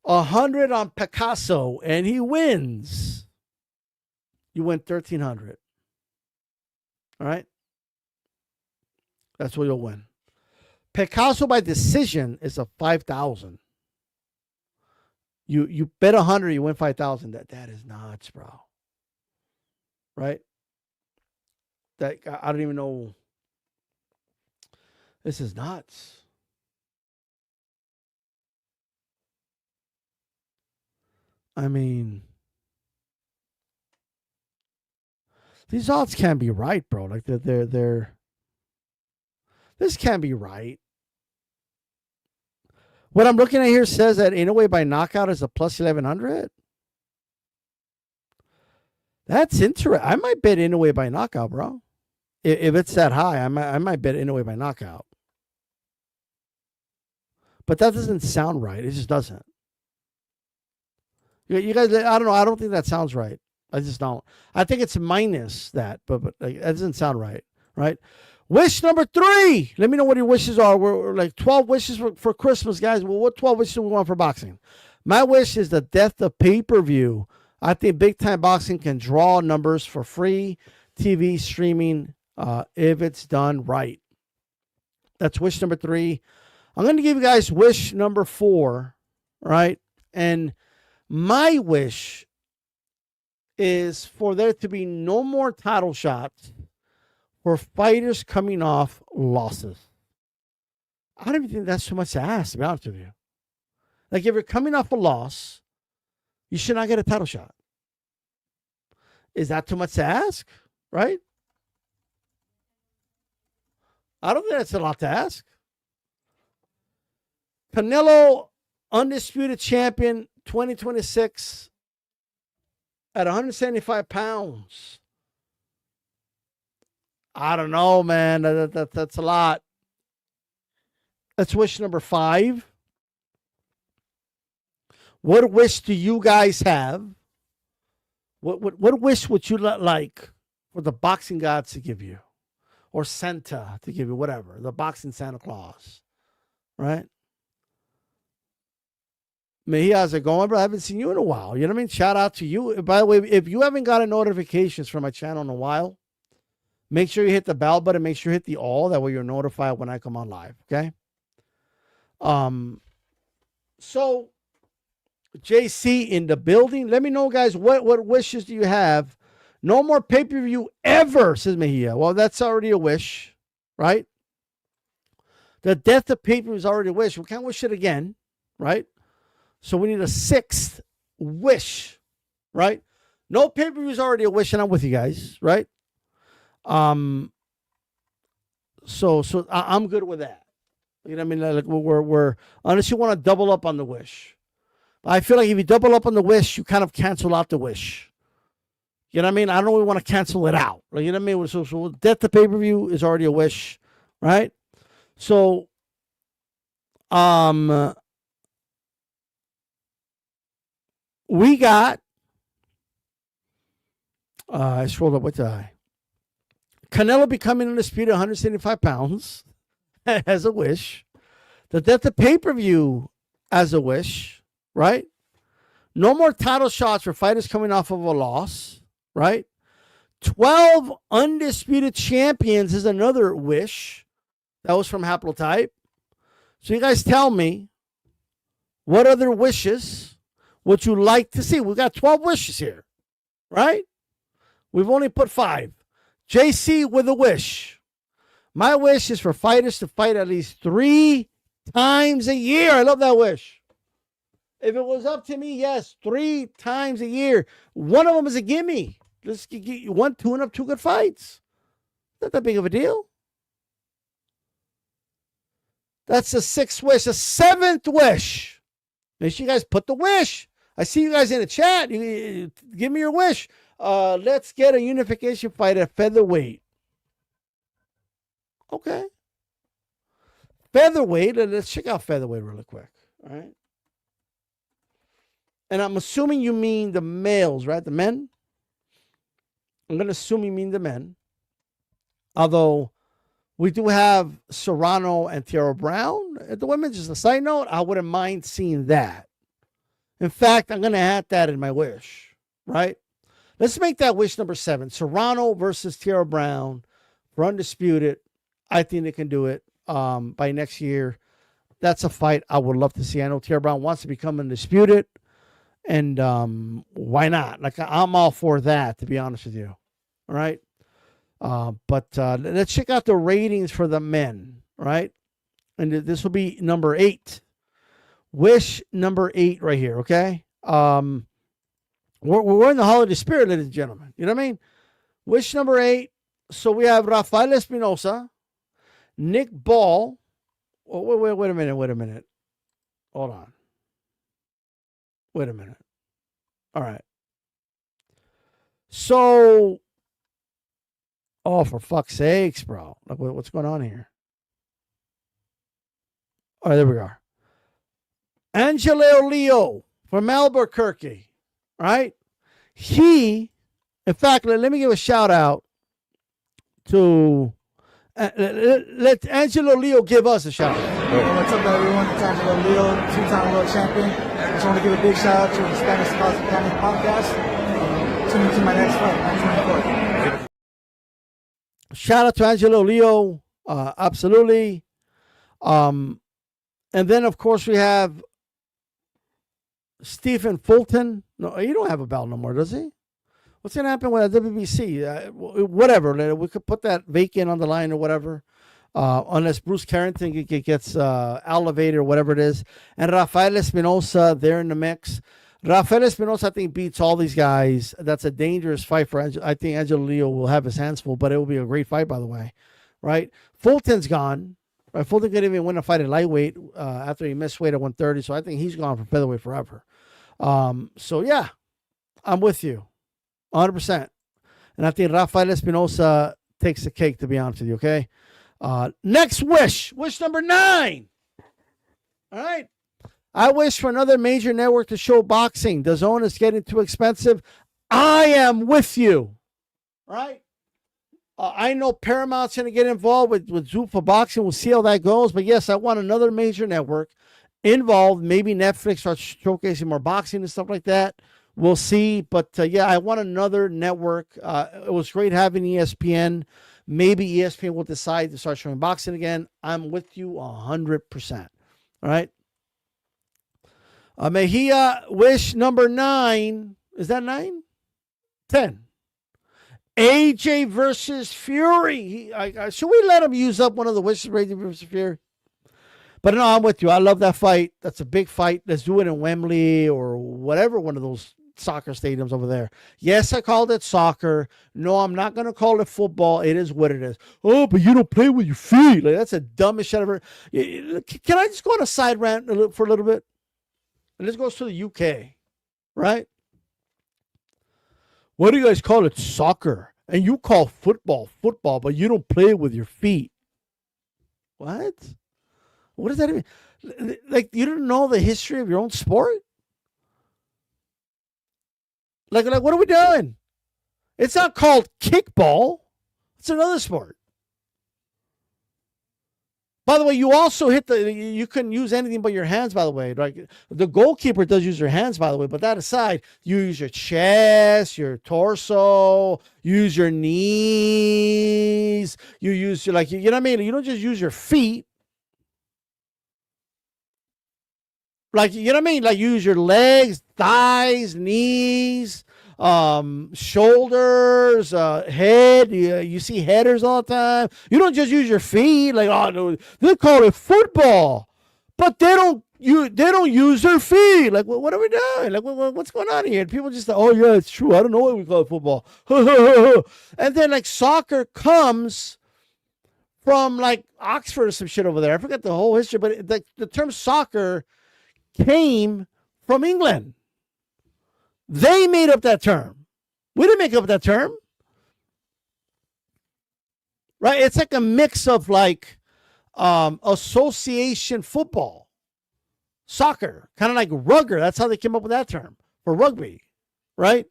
100 on Picasso and he wins, you win 1,300. All right? That's what you'll win. Picasso by decision is a 5,000. You bet 100, you win 5,000. That is nuts, bro. Right? That I don't even know. This is nuts. I mean, these odds can't be right, bro. Like they're this can't be right. What I'm looking at here says that Inoue by knockout is a plus 1,100. That's interesting. I might bet Inoue by knockout, bro. If it's that high, I might bet Inoue by knockout. But that doesn't sound right. It just doesn't. You guys, I don't know. I don't think that sounds right. I just don't. I think it's minus that, but like, that doesn't sound right, right? Wish number 3. Let me know what your wishes are. We're like 12 wishes for Christmas, guys. Well, what 12 wishes do we want for boxing? My wish is the death of pay-per-view. I think Big Time Boxing can draw numbers for free TV streaming if it's done right. That's wish number 3. I'm going to give you guys wish number 4, right? And my wish is for there to be no more title shots for fighters coming off losses. I don't even think that's too much to ask, to be honest with you. Like, if you're coming off a loss, you should not get a title shot. Is that too much to ask? Right? I don't think that's a lot to ask. Canelo, undisputed champion, 2026 at 175 pounds. I don't know, man. That's a lot. That's wish number 5. What wish do you guys have? What wish would you like for the boxing gods to give you? Or Santa to give you, whatever. The boxing Santa Claus. Right? Man, how's it going, bro? I haven't seen you in a while. You know what I mean? Shout out to you. By the way, if you haven't gotten notifications from my channel in a while, make sure you hit the bell button. Make sure you hit the all. That way you're notified when I come on live. Okay? So JC in the building. Let me know, guys, what wishes do you have? No more pay-per-view ever, says Mejia. Well, that's already a wish, right? The death of pay-per-view is already a wish. We can't wish it again, right? So we need a sixth wish, right? No pay-per-view is already a wish, and I'm with you guys, right? So I'm good with that. You know what I mean? Like we're unless you want to double up on the wish. I feel like if you double up on the wish, you kind of cancel out the wish. You know what I mean? I don't really want to cancel it out. Like, you know what I mean? So death to pay-per-view is already a wish, right? So, we got, I scrolled up, what did I? Canelo becoming undisputed 175 pounds as a wish. The death to pay-per-view as a wish, right? No more title shots for fighters coming off of a loss, right? 12 undisputed champions is another wish. That was from Haplotype. So you guys tell me, what other wishes would you like to see? We got 12 wishes here, right? We've only put 5. JC with a wish. My wish is for fighters to fight at least 3 times a year. I love that wish. If it was up to me, yes, 3 times a year. One of them is a gimme. Let's get you 1, 2, and up 2 good fights. Not that big of a deal. That's the 6th wish. The 7th wish. Make sure you guys put the wish. I see you guys in the chat. Give me your wish. Let's get a unification fight at featherweight. Okay. Featherweight. Let's check out featherweight really quick. All right. And I'm assuming you mean the males, right? The men? I'm going to assume you mean the men. Although we do have Serrano and Tierra Brown at the women. Just a side note, I wouldn't mind seeing that. In fact, I'm going to add that in my wish, right? Let's make that wish number 7. Serrano versus Tierra Brown for undisputed. I think they can do it by next year. That's a fight I would love to see. I know Tierra Brown wants to become undisputed. And why not? Like, I'm all for that, to be honest with you. All right. But let's check out the ratings for the men. Right. And this will be number 8. Wish number 8 right here. Okay. We're in the holiday spirit, ladies and gentlemen. You know what I mean? Wish number 8. So we have Rafael Espinosa, Nick Ball. Oh, wait a minute. Hold on. Wait a minute. All right. So, oh, for fuck's sakes, bro. Look, what's going on here? All right, there we are. Angelo Leo from Albuquerque, right? He, in fact, let me give a shout out to, let Angelo Leo give us a shout out. What's up, everyone? It's Angelo Leo, 2-time world champion. I just want to give a big shout out to the Spanish Boxing podcast. Tune into my next fight, 9/24. Shout out to Angelo Leo, absolutely. And then, of course, we have Stephen Fulton. No, he don't have a belt no more, does he? What's going to happen with WBC? Whatever. We could put that vacant on the line or whatever. Unless Bruce Carrington gets elevated or whatever it is. And Rafael Espinosa, they're in the mix. Rafael Espinosa, I think, beats all these guys. That's a dangerous fight for Angelo. I think Angelo Leo will have his hands full, but it will be a great fight, by the way. Right? Fulton's gone. Right? Fulton couldn't even win a fight at lightweight after he missed weight at 130, so I think he's gone for featherweight forever. So, yeah, I'm with you 100%. And I think Rafael Espinosa takes the cake, to be honest with you, okay? Next wish number 9. All right. I wish for another major network to show boxing. The zone is getting too expensive. I am with you. All right. I know Paramount's going to get involved with Zoom for boxing. We'll see how that goes. But yes, I want another major network involved. Maybe Netflix starts showcasing more boxing and stuff like that. We'll see. But yeah, I want another network. It was great having ESPN. Maybe ESPN will decide to start showing boxing again. I'm with you 100%. All right. Mejia wish number 9. Is that 9? 10. AJ versus Fury. Should we let him use up one of the wishes, AJ versus Fury? But no, I'm with you. I love that fight. That's a big fight. Let's do it in Wembley or whatever, one of those soccer stadiums over there. Yes, I called it soccer. No, I'm not going to call it football. It is what it is. Oh, but you don't play with your feet. Like, that's the dumbest shit ever. Can I just go on a side rant for a little bit? And this goes to the UK, right? What do you guys call it? Soccer. And you call football, but you don't play with your feet. What? What does that mean? Like, you don't know the history of your own sport? Like, what are we doing? It's not called kickball. It's another sport. By the way, you also you couldn't use anything but your hands, by the way. Like, the goalkeeper does use your hands, by the way, but that aside, you use your chest, your torso, you use your knees, you use your, like, you know what I mean? You don't just use your feet. Like, you know what I mean? Like, you use your legs, thighs, knees, shoulders, head. You see headers all the time. You don't just use your feet. Like, oh no, they call it football, but they don't use their feet. Like, what are we doing? Like, what's going on here? And people just, oh yeah, it's true. I don't know why we call it football. And then, like, soccer comes from, like, Oxford or some shit over there. I forget the whole history, but the term soccer came from England. They made up that term. We didn't make up that term. Right? It's like a mix of, like, association football, soccer, kind of like rugger. That's how they came up with that term for rugby. Right?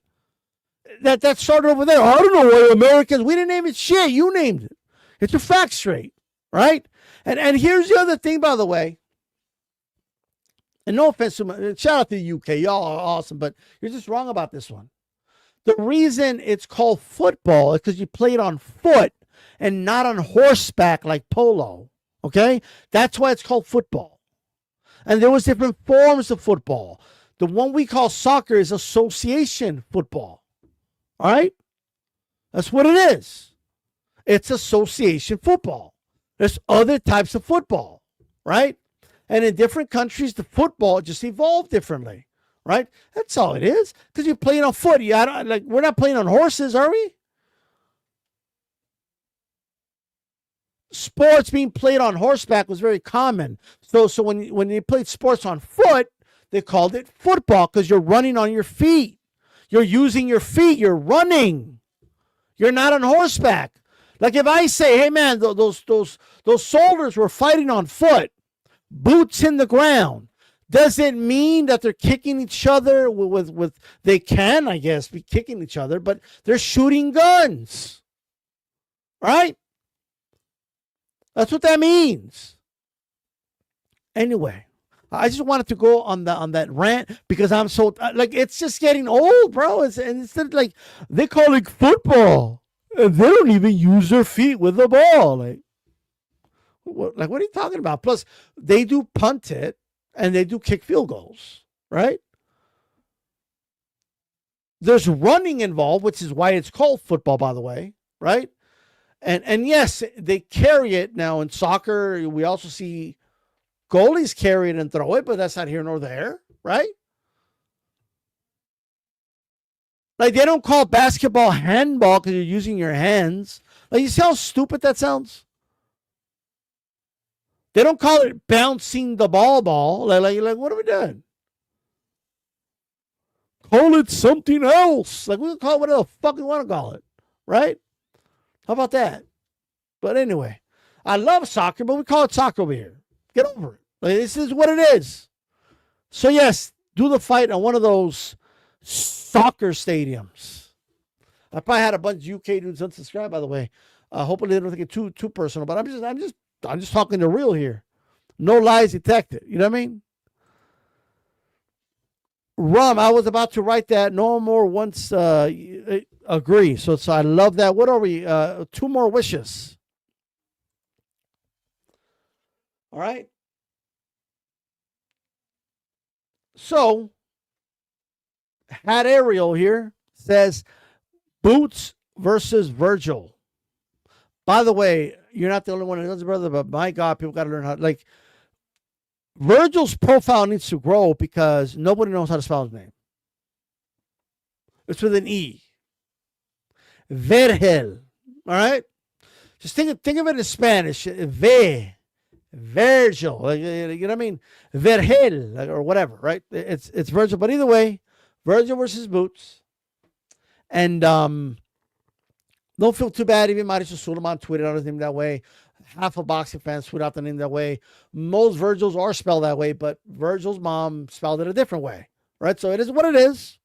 That started over there. I don't know why Americans, we didn't name it shit. You named it. It's your facts straight. Right? And here's the other thing, by the way. And no offense to shout out to the UK. Y'all are awesome, but you're just wrong about this one. The reason it's called football is because you play it on foot and not on horseback like polo. Okay? That's why it's called football. And there was different forms of football. The one we call soccer is association football. All right? That's what it is. It's association football. There's other types of football, right? And in different countries, the football just evolved differently, right? That's all it is. Because you're playing on foot. We're not playing on horses, are we? Sports being played on horseback was very common. So when they played sports on foot, they called it football because you're running on your feet. You're using your feet. You're running. You're not on horseback. Like if I say, hey man, those soldiers were fighting on foot, boots in the ground. Does it mean that they're kicking each other with they can, I guess, be kicking each other, but they're shooting guns. Right? That's what that means. Anyway, I just wanted to go on that rant because I'm so like it's just getting old, bro. And instead like they call it football, and they don't even use their feet with the ball. What are you talking about? Plus, they do punt it and they do kick field goals, right? There's running involved, which is why it's called football, by the way, right? And yes, they carry it now in soccer. We also see goalies carry it and throw it, but that's not here nor there, right? Like they don't call basketball handball because you're using your hands. Like you see how stupid that sounds? They don't call it bouncing the ball. Like what are we doing? Call it something else. Like we can call it whatever the fuck we want to call it, right? How about that? But anyway, I love soccer, but we call it soccer over here. Get over it. Like, this is what it is. So yes, do the fight on one of those soccer stadiums. I probably had a bunch of UK dudes unsubscribe, by the way. Hopefully they don't think it too personal, but I'm just talking the real here. No lies detected. You know what I mean? Rum, I was about to write that. No more once agree. So I love that. What are we? 2 more wishes. All right. So, Hat Ariel here says Boots versus Virgil. By the way, you're not the only one who does it, brother, but my God, people got to learn how. Like, Virgil's profile needs to grow because nobody knows how to spell his name. It's with an E. Virgil. All right? Just think of it in Spanish. Virgil. Like, you know what I mean? Virgil, like, or whatever, right? It's Virgil. But either way, Virgil versus Boots. And don't feel too bad. Even Mauricio Suleiman tweeted out his name that way. Half of boxing fans tweet out the name that way. Most Virgils are spelled that way, but Virgil's mom spelled it a different way, right? So it is what it is.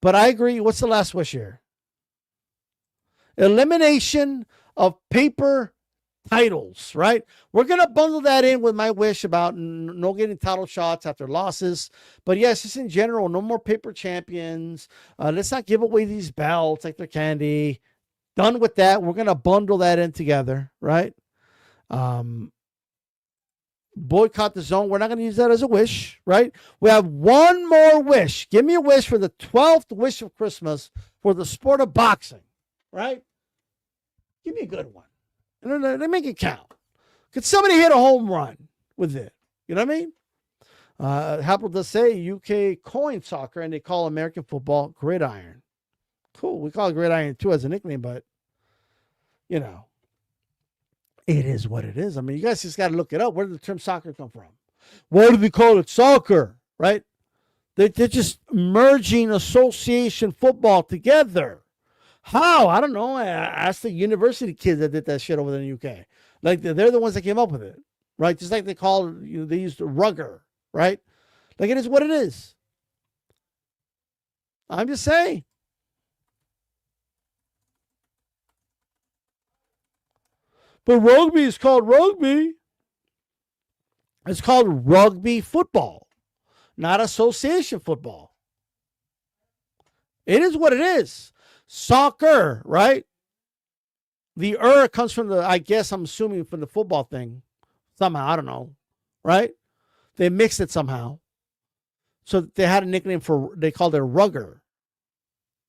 But I agree. What's the last wish here? Elimination of paper titles, right? We're going to bundle that in with my wish about no getting title shots after losses. But yes, just in general, no more paper champions. Let's not give away these belts like they're candy. Done with that. We're going to bundle that in together, right? Boycott the zone. We're not going to use that as a wish, right? We have one more wish. Give me a wish for the 12th wish of Christmas for the sport of boxing, right? Give me a good one. Let make it count. Could somebody hit a home run with it? You know what I mean? Happy to say UK coin soccer, and they call American football gridiron. Cool. We call it gridiron too as a nickname, but you know, it is what it is. I mean, you guys just got to look it up. Where did the term soccer come from? Why do they call it soccer? Right? They're just merging association football together. How? I don't know. I asked the university kids that did that shit over there in the UK. Like, they're the ones that came up with it, right? Just like they they used rugger, right? Like, it is what it is. I'm just saying. But rugby is called rugby. It's called rugby football, not association football. It is what it is. Soccer, right? The comes from I guess I'm assuming from the football thing. Somehow, I don't know. Right? They mixed it somehow. So they had a nickname they called it rugger.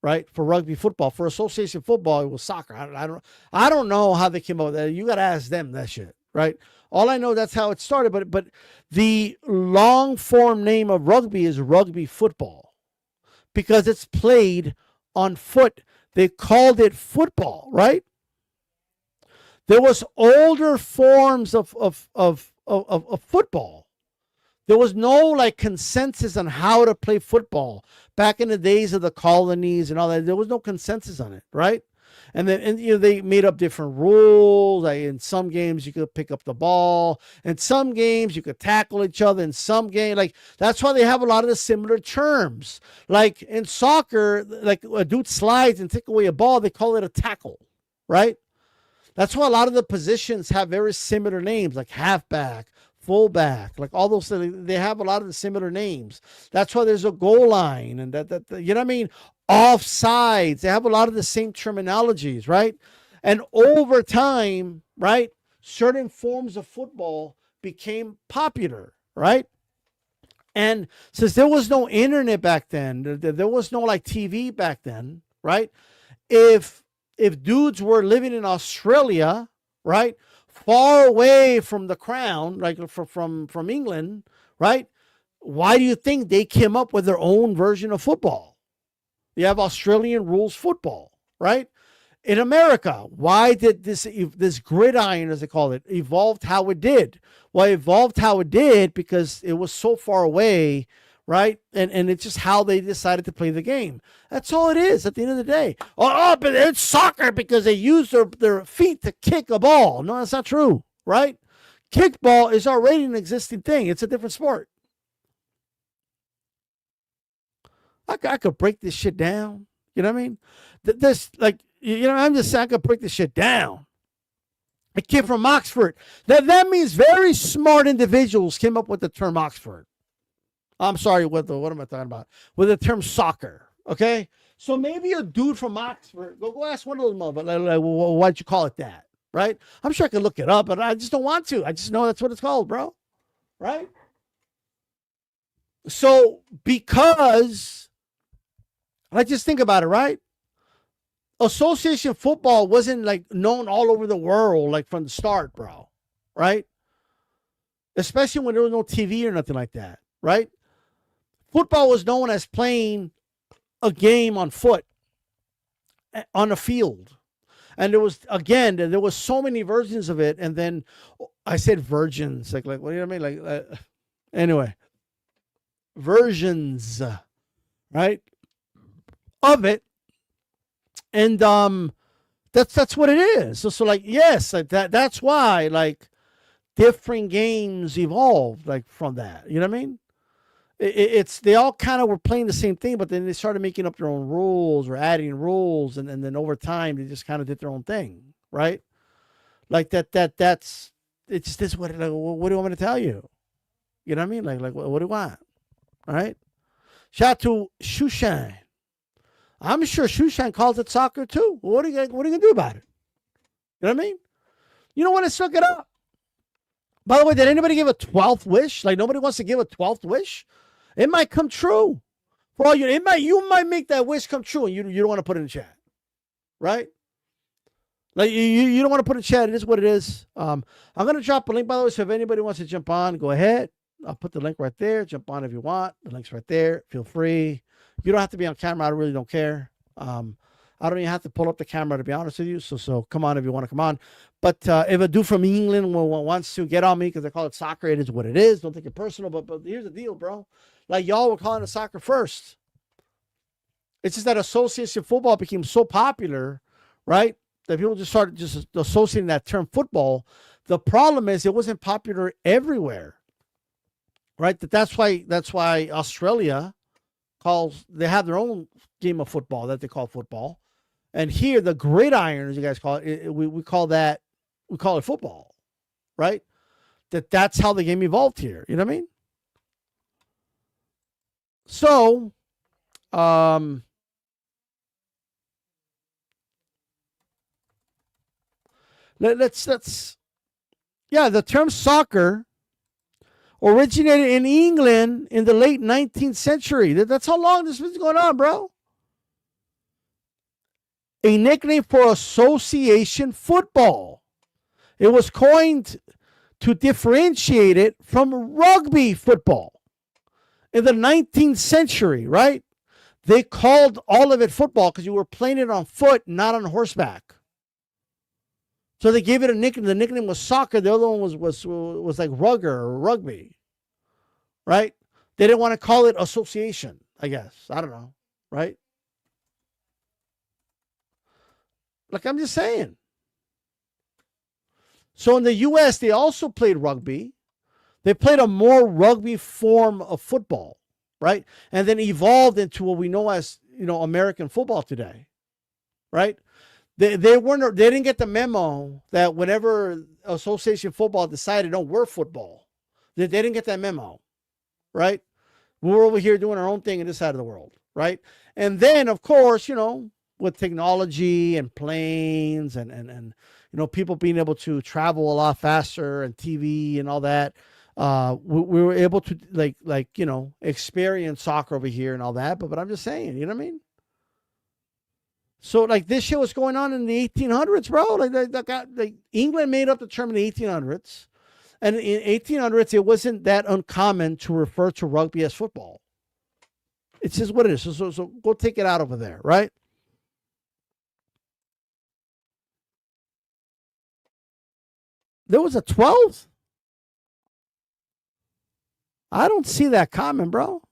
Right? For rugby football. For association football, it was soccer. I don't know how they came up with that. You got to ask them that shit. Right? All I know, that's how it started. But the long form name of rugby is rugby football. Because it's played on foot. They called it football, right? There was older forms of football. There was no like consensus on how to play football back in the days of the colonies and all that. There was no consensus on it, right? And then they made up different rules. Like in some games you could pick up the ball. In some games you could tackle each other. In some games, like that's why they have a lot of the similar terms. Like in soccer, like a dude slides and take away a ball, they call it a tackle, right? That's why a lot of the positions have very similar names, like halfback, fullback, like all those things. They have a lot of the similar names. That's why there's a goal line and that you know what I mean? Offsides. They have a lot of the same terminologies, right? And over time, right, certain forms of football became popular, right? And since there was no internet back then, there was no like TV back then, right? If dudes were living in Australia, right, far away from the crown, like from England, right? Why do you think they came up with their own version of football? You have Australian rules football, right? In America, why did this gridiron, as they call it, evolved how it did? Well, it evolved how it did because it was so far away, right? And it's just how they decided to play the game. That's all it is at the end of the day. Oh, but it's soccer because they use their feet to kick a ball. No, that's not true, right? Kickball is already an existing thing. It's a different sport. I could break this shit down. You know what I mean? This, like, you know, I'm just saying I could break this shit down. A kid from Oxford. That means very smart individuals came up with the term Oxford. I'm sorry, what am I talking about? With the term soccer, okay? So maybe a dude from Oxford, go ask one of those motherfuckers, like, why'd you call it that, right? I'm sure I could look it up, but I just don't want to. I just know that's what it's called, bro, right? So because, let's just think about it, right? Association football wasn't like known all over the world, like from the start, bro. Right? Especially when there was no TV or nothing like that, right? Football was known as playing a game on foot, on a field. And there was so many versions of it. And then I said virgins, like what do you know what I mean? Anyway, versions, right, of it. And that's what it is. So like, yes, like that's why like different games evolved like from that. You know what I mean? It's they all kind of were playing the same thing, but then they started making up their own rules or adding rules, and then over time they just kind of did their own thing, right? Like that's it. Just is what like, what do you want me to tell you? You know what I mean? Like what do you want? All right. Shout out to Shushan. I'm sure Shushan calls it soccer too. What are you gonna do about it? You know what I mean? You don't want to suck it up. By the way, did anybody give a 12th wish? Like nobody wants to give a 12th wish? It might come true. For all you might make that wish come true, and you don't want to put it in chat. Right? Like you don't want to put it in chat. It is what it is. I'm gonna drop a link, by the way, so if anybody wants to jump on, go ahead. I'll put the link right there. Jump on if you want. The link's right there. Feel free. You don't have to be on camera. I really don't care. I don't even have to pull up the camera, to be honest with you. So come on if you want to come on. But if a dude from England wants to get on me because I call it soccer, it is what it is. Don't take it personal. But here's the deal, bro. Like y'all were calling it soccer first. It's just that association football became so popular, right? That people just started just associating that term football. The problem is it wasn't popular everywhere, right? That's why Australia they have their own game of football that they call football. And here, the gridiron, as you guys call it, we call it football, right? That's how the game evolved here. You know what I mean? So, the term soccer originated in England in the late 19th century. That's how long this has been going on, bro. A nickname for association football. It was coined to differentiate it from rugby football. In the 19th century, right? They called all of it football because you were playing it on foot, not on horseback. So they gave it a nickname. The nickname was soccer. The other one was like rugger or rugby, right? They didn't want to call it association, I guess. I don't know, right? Like I'm just saying. So in the U.S., they also played rugby. They played a more rugby form of football, right? And then evolved into what we know as, American football today, right? They didn't get the memo that whenever association football decided, no, we're football. They didn't get that memo, right? We're over here doing our own thing in this side of the world, right? And then, of course, with technology and planes and people being able to travel a lot faster and TV and all that, we were able to experience soccer over here and all that. But I'm just saying, you know what I mean? So like this shit was going on in the 1800s, bro. Like England made up the term in the 1800s, and in 1800s it wasn't that uncommon to refer to rugby as football. It's just what it is. So go take it out over there, right? There was a 12th. I don't see that coming, bro.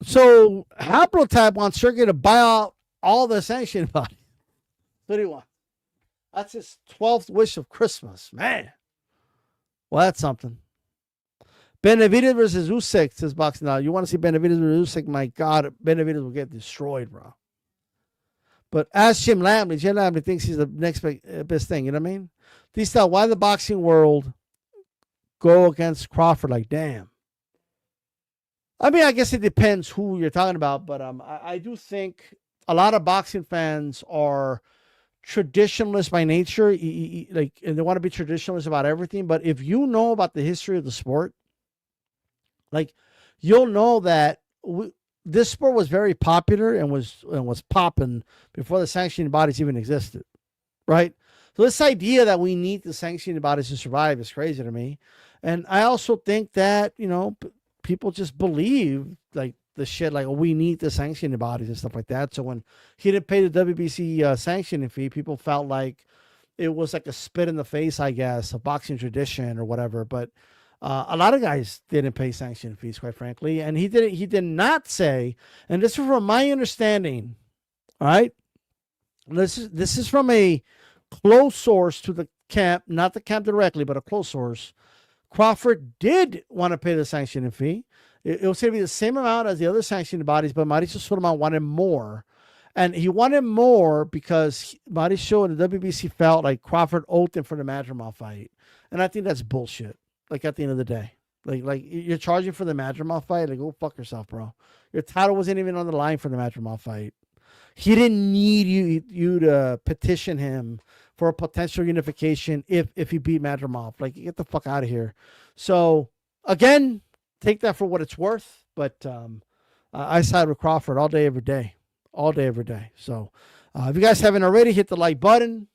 So Haplotype wants Sergey to buy out all the sanctioned bodies. What do you want? That's his 12th wish of Christmas, man. Well, that's something. Benavidez versus Usyk, says Boxing Now. You want to see Benavidez versus Usyk? My God, Benavidez will get destroyed, bro. But ask Jim Lampley. Jim Lampley thinks he's the next best thing. You know what I mean? DStyle, why the boxing world go against Crawford? Like, damn. I mean, I guess it depends who you're talking about, but I do think a lot of boxing fans are traditionalists by nature, like, and they want to be traditionalists about everything. But if you know about the history of the sport, like, you'll know that this sport was very popular and was popping before the sanctioning bodies even existed, right? So this idea that we need the sanctioning bodies to survive is crazy to me. And I also think that, people just believe like the shit, like, oh, we need the sanctioning bodies and stuff like that. So when he didn't pay the WBC sanctioning fee, people felt like it was like a spit in the face, I guess, of boxing tradition or whatever. But a lot of guys didn't pay sanction fees, quite frankly, and he did not say, and this is from my understanding, all right. This is from a close source to the camp, not the camp directly, but a close source. Crawford did want to pay the sanctioning fee. It was going to be the same amount as the other sanctioning bodies, but Mauricio Sulaiman wanted more. And he wanted more because Mauricio and the WBC felt like Crawford owed him for the Madrimal fight. And I think that's bullshit. Like, at the end of the day, like you're charging for the Madrimal fight. Like, go fuck yourself, bro. Your title wasn't even on the line for the Madrimal fight. He didn't need you to petition him for a potential unification if he beat Madrimal. Like, get the fuck out of here. So again, take that for what it's worth. But I side with Crawford all day, every day. All day, every day. So if you guys haven't already, hit the like button.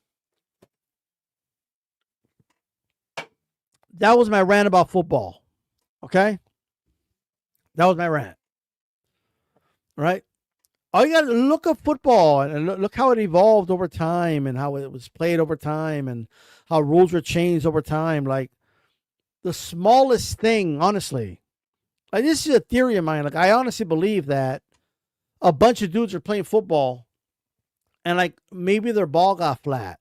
That was my rant about football. Okay? That was my rant. Right? All you got to look at football and look how it evolved over time and how it was played over time and how rules were changed over time. Like, the smallest thing, honestly. Like, this is a theory of mine. Like, I honestly believe that a bunch of dudes are playing football and, like, maybe their ball got flat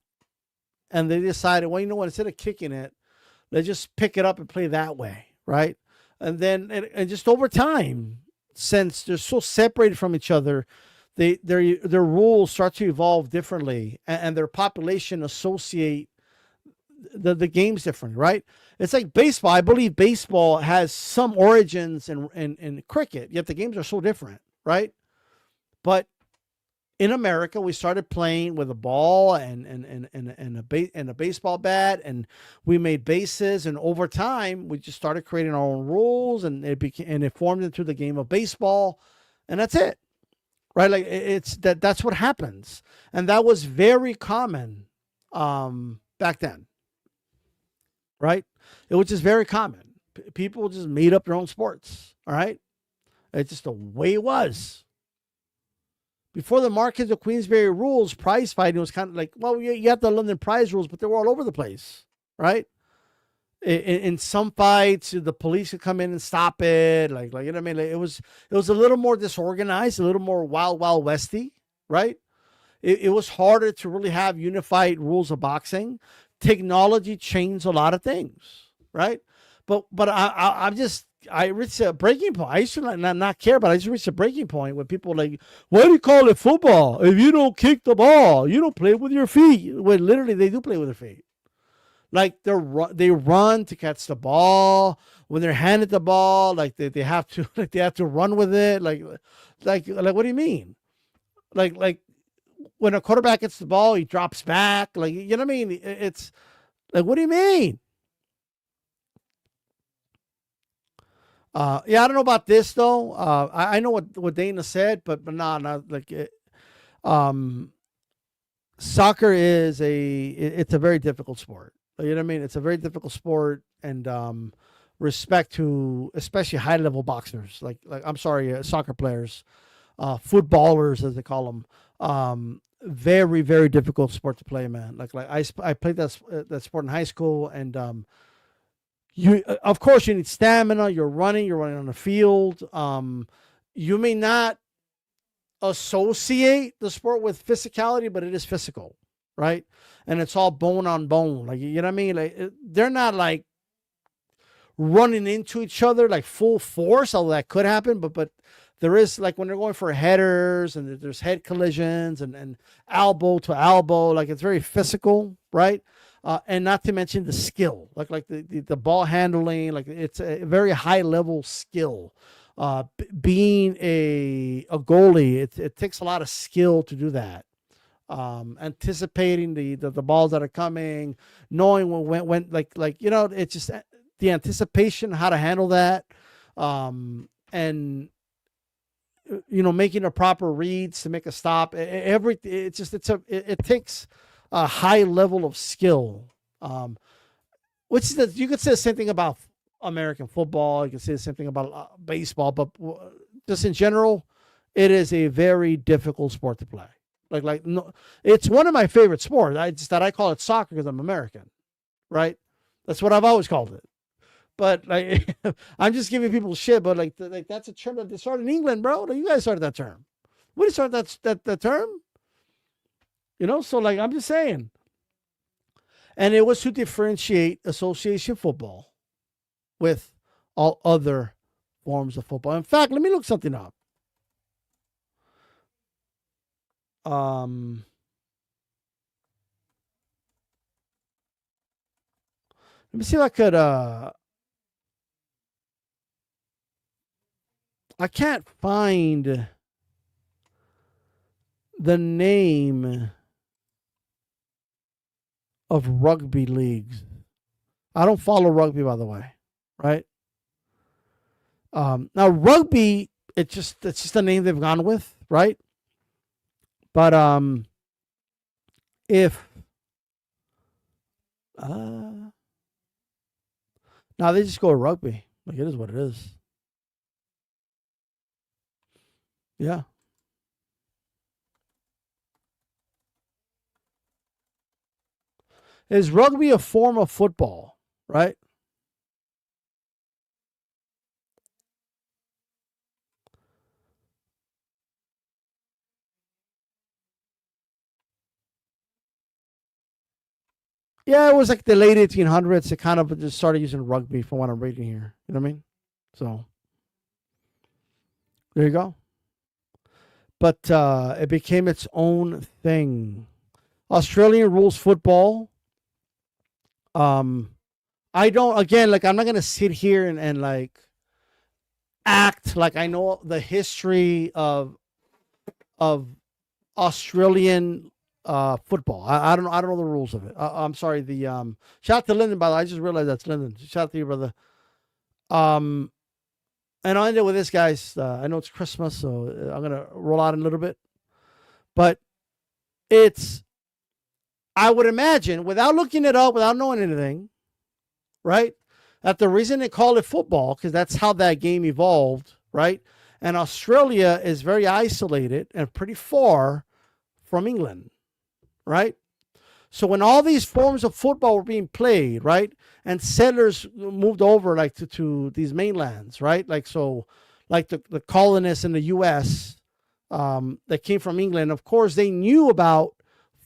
and they decided, well, you know what, instead of kicking it, let's just pick it up and play that way, right? And then, and just over time, since they're so separated from each other, their rules start to evolve differently, and their population associate the games differently, right? It's like baseball. I believe baseball has some origins in cricket, yet the games are so different, right? But in America, we started playing with a ball and a baseball bat, and we made bases. And over time, we just started creating our own rules, and it formed into the game of baseball, and that's it, right? Like, that's what happens, and that was very common back then, right? It was just very common. People just made up their own sports, all right? It's just the way it was. Before the Marquess of Queensberry rules, prize fighting was kind of like, well, you have the London prize rules, but they were all over the place, right? In some fights, the police would come in and stop it. Like, you know what I mean? Like, it was a little more disorganized, a little more wild westy, right? It was harder to really have unified rules of boxing. Technology changed a lot of things, right? But I reached a breaking point. I used to not care, but I just reached a breaking point where people are like, why do you call it football? If you don't kick the ball, you don't play with your feet. When literally they do play with their feet. Like, they run to catch the ball. When they're handed the ball, like they have to run with it. Like what do you mean? Like when a quarterback gets the ball, he drops back. Like, you know what I mean? It's like, what do you mean? Yeah, I don't know about this though. I know what Dana said, but not like it. Soccer is it's a very difficult sport. You know what I mean? It's a very difficult sport, and respect to especially high level boxers, like I'm sorry, soccer players, footballers as they call them. Very, very difficult sport to play, man. Like I played that sport in high school, and you, of course, you need stamina. You're running on the field. You may not associate the sport with physicality, but it is physical, right? And it's all bone on bone. Like, you know what I mean? Like, they're not like running into each other like full force, although that could happen. But there is, like, when they're going for headers and there's head collisions and elbow to elbow, like, it's very physical, right? And not to mention the skill, like the ball handling, like, it's a very high level skill. Being a goalie, it takes a lot of skill to do that. anticipating the balls that are coming, knowing when it's just the anticipation, how to handle that, and making the proper reads to make a stop. It takes a high level of skill, which is you could say the same thing about American football. You can say the same thing about baseball, but just in general, it is a very difficult sport to play. No, it's one of my favorite sports. I call it soccer because I'm American, right? That's what I've always called it. But I'm just giving people shit. But that's a term that they started in England, bro. You guys started that term. We started that term. So I'm just saying. And it was to differentiate association football with all other forms of football. In fact, let me look something up. Let me see if I could. I can't find the name of rugby leagues. I don't follow rugby, by the way, right? Now rugby, it's just a name they've gone with, right? But if now they just go rugby, it is what it is. Yeah. Is rugby a form of football, right? Yeah, it was like the late 1800s. It kind of just started using rugby from what I'm reading here. You know what I mean? So there you go. But it became its own thing. Australian rules football. I don't, again, I'm not going to sit here and act like I know the history of Australian football. I don't know the rules of it. I'm sorry. Shout out to Lyndon, by the way. I just realized that's Lyndon. Shout out to you, brother. And I'll end it with this, guys. I know it's Christmas, so I'm gonna roll out in a little bit. But I would imagine, without looking it up, without knowing anything, right, that the reason they call it football, because that's how that game evolved, right? And Australia is very isolated and pretty far from England, right? So when all these forms of football were being played, right, and settlers moved over to these mainlands, right, the colonists in the U.S. That came from England, of course, they knew about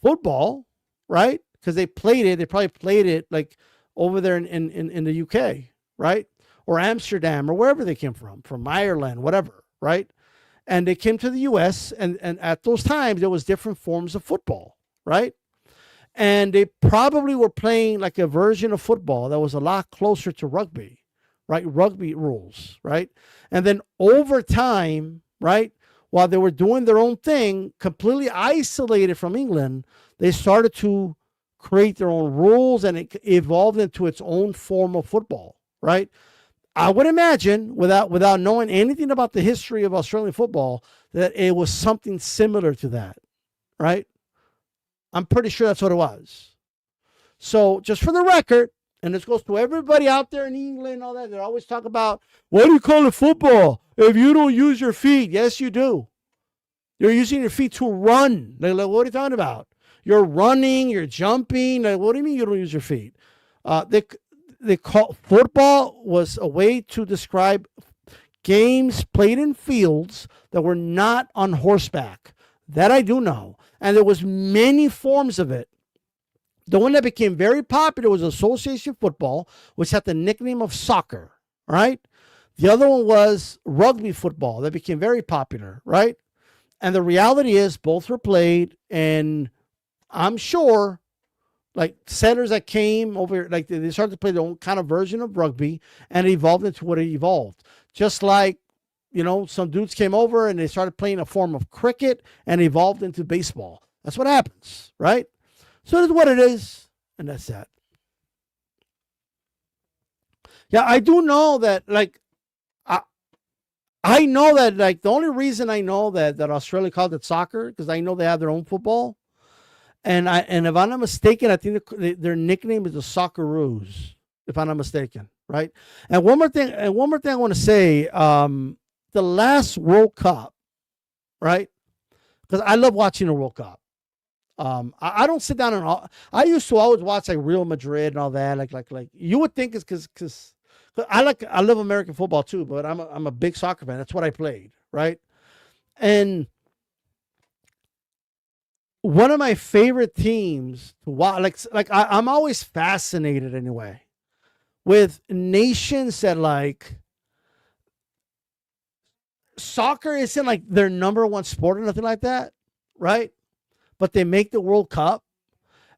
football, right, because they played it. They probably played it over there in the UK, right, or Amsterdam or wherever they came from Ireland, whatever, right, and they came to the U.S. and at those times there was different forms of football, right. And they probably were playing a version of football that was a lot closer to rugby, right? Rugby rules, right? And then over time, right, while they were doing their own thing, completely isolated from England, they started to create their own rules and it evolved into its own form of football, right? I would imagine, without knowing anything about the history of Australian football, that it was something similar to that, right? I'm pretty sure that's what it was. So just for the record, and this goes to everybody out there in England and all that, they always talk about, why do you call it football if you don't use your feet? Yes, you do. You're using your feet to run. What are you talking about? You're running, you're jumping. What do you mean you don't use your feet? They call football was a way to describe games played in fields that were not on horseback. That I do know. And there was many forms of it. The one that became very popular was association football, which had the nickname of soccer, right? The other one was rugby football that became very popular, right? And the reality is both were played, and I'm sure settlers that came over, they started to play their own kind of version of rugby and it evolved into what it evolved. Just like, some dudes came over and they started playing a form of cricket and evolved into baseball. That's what happens, right? So it's what it is, and that's that. Yeah, I do know that, like, I know that, like, the only reason I know that Australia called it soccer because I know they have their own football, and if I'm not mistaken, I think their nickname is the Socceroos, if I'm not mistaken, right? And one more thing, I want to say, the last World Cup, right? Because I love watching the World Cup. I don't sit down and I used to always watch like Real Madrid and all that. Like you would think it's because I love American football too, but I'm a big soccer fan. That's what I played, right? And one of my favorite teams to watch, I'm always fascinated anyway with nations that like soccer isn't like their number one sport or nothing like that, right? But they make the World Cup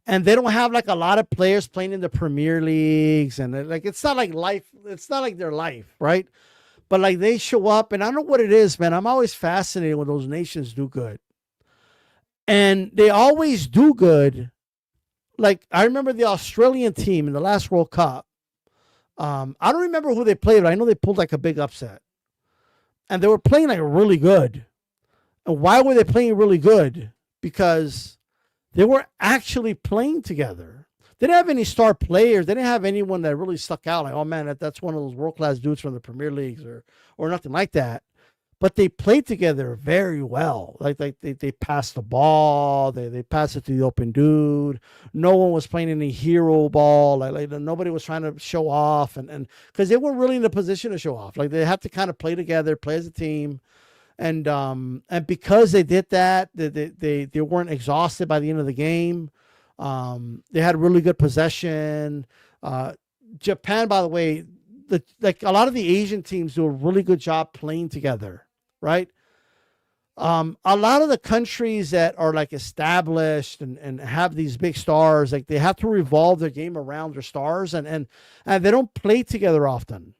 and they don't have like a lot of players playing in the Premier Leagues and like it's not like life, it's not like their life, right? But like they show up and I don't know what it is, man. I'm always fascinated when those nations do good. And they always do good. Like I remember the Australian team in the last World Cup. I don't remember who they played, but I know they pulled like a big upset. And they were playing like really good. And why were they playing really good? Because they were actually playing together. They didn't have any star players. They didn't have anyone that really stuck out. Like, oh man, that's one of those world-class dudes from the Premier Leagues or nothing like that. But they played together very well. Like they passed the ball. They passed it to the open dude. No one was playing any hero ball. Like nobody was trying to show off. And because they weren't really in a position to show off. Like they had to kind of play together, play as a team. And because they did that, they weren't exhausted by the end of the game. They had really good possession. Japan, by the way, like a lot of the Asian teams do a really good job playing together, right? A lot of the countries that are like established and have these big stars, like they have to revolve their game around their stars, and they don't play together often.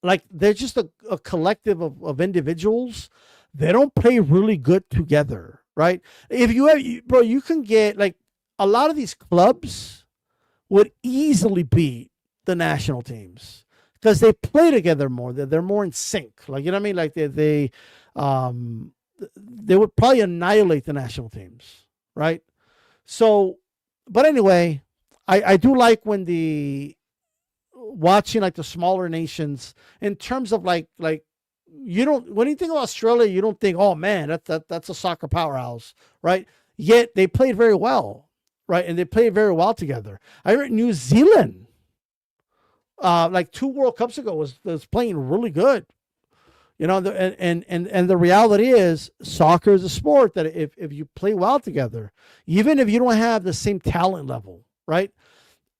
Like they're just a collective of individuals. They don't play really good together, right? If you have, bro, you can get like a lot of these clubs would easily beat the national teams because they play together more. They're more in sync. Like, you know what I mean? Like they would probably annihilate the national teams, right? So, but anyway, I do like when watching like the smaller nations in terms of like you don't, when you think of Australia, you don't think, oh man, that's a soccer powerhouse, right? Yet they played very well, right? And they played very well together. I heard New Zealand, like 2 World Cups ago was playing really good. You know, and the reality is soccer is a sport that if you play well together, even if you don't have the same talent level, right?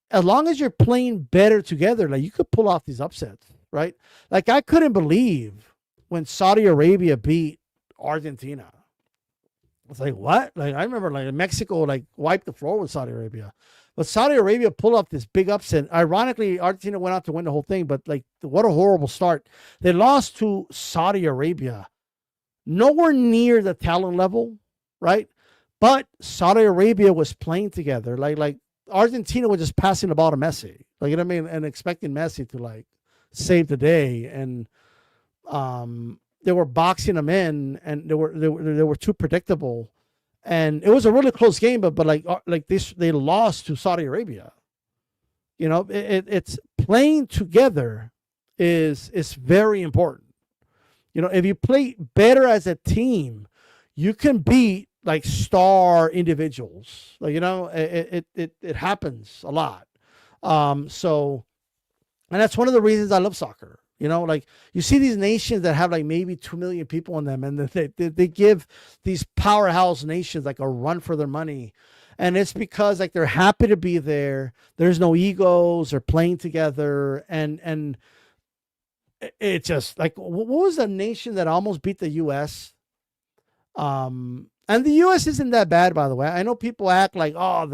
As long as you're playing better together, like you could pull off these upsets, right? Like I couldn't believe when Saudi Arabia beat Argentina. It's like, what? Like I remember like Mexico like wiped the floor with Saudi Arabia. But Saudi Arabia pulled off this big upset. Ironically, Argentina went out to win the whole thing, but like what a horrible start. They lost to Saudi Arabia. Nowhere near the talent level, right? But Saudi Arabia was playing together. Like Argentina was just passing the ball to Messi. Like, you know what I mean? And expecting Messi to like save the day. And they were boxing them in and they were too predictable. And it was a really close game, but like this, they lost to Saudi Arabia. You know, it's playing together is very important. You know, if you play better as a team, you can beat like star individuals. Like, you know, it happens a lot. So, and that's one of the reasons I love soccer. You know, like you see these nations that have like maybe 2 million people in them, and they give these powerhouse nations like a run for their money. And it's because like they're happy to be there. There's no egos. They're playing together. And it just like, what was the nation that almost beat the U.S.? And the U.S. isn't that bad, by the way. I know people act like, oh,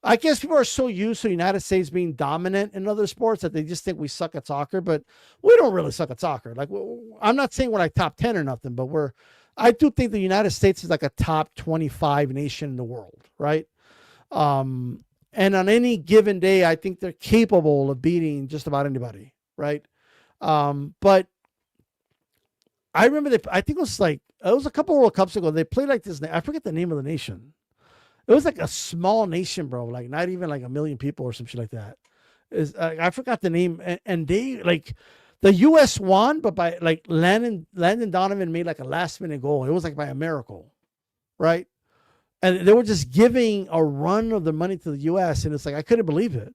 I guess people are so used to the United States being dominant in other sports that they just think we suck at soccer, but we don't really suck at soccer. Like, I'm not saying we're like top 10 or nothing, but I do think the United States is like a top 25 nation in the world, right? And on any given day, I think they're capable of beating just about anybody, right? But I remember I think it was a couple World Cups ago. They played like this. I forget the name of the nation. It was like a small nation, bro. Like not even like 1 million people or some shit like that. I forgot the name. And they like the U.S. won, but by like Landon Donovan made like a last minute goal. It was like by a miracle, right? And they were just giving a run of the money to the U.S. And it's like I couldn't believe it.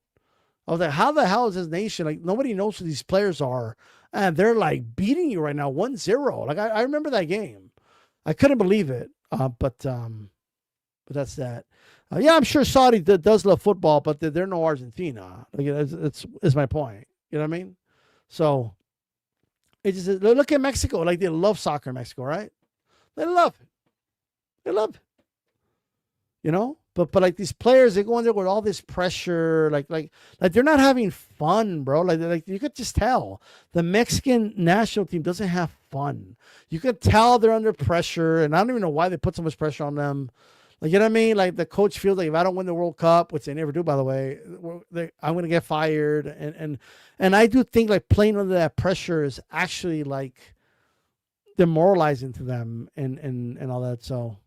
I was like, how the hell is this nation? Like nobody knows who these players are. And they're like beating you right now 1-0. Like I remember that game. I couldn't believe it. But that's that. Yeah, I'm sure Saudi does love football, but they're no Argentina. Like it's my point. You know what I mean? So it just look at Mexico. Like they love soccer in Mexico, right? They love it. They love it. You know? But like these players, they go in there with all this pressure, like they're not having fun, bro. Like you could just tell the Mexican national team doesn't have fun. You could tell they're under pressure, and I don't even know why they put so much pressure on them. Like you know what I mean? Like the coach feels like if I don't win the World Cup, which they never do, by the way, I'm gonna get fired. And I do think like playing under that pressure is actually like demoralizing to them and all that. So.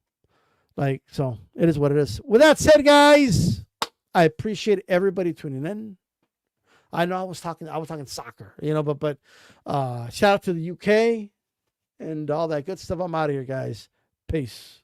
So it is what it is. With that said, guys, I appreciate everybody tuning in. I know I was talking soccer, you know, but shout out to the UK and all that good stuff. I'm out of here, guys. Peace.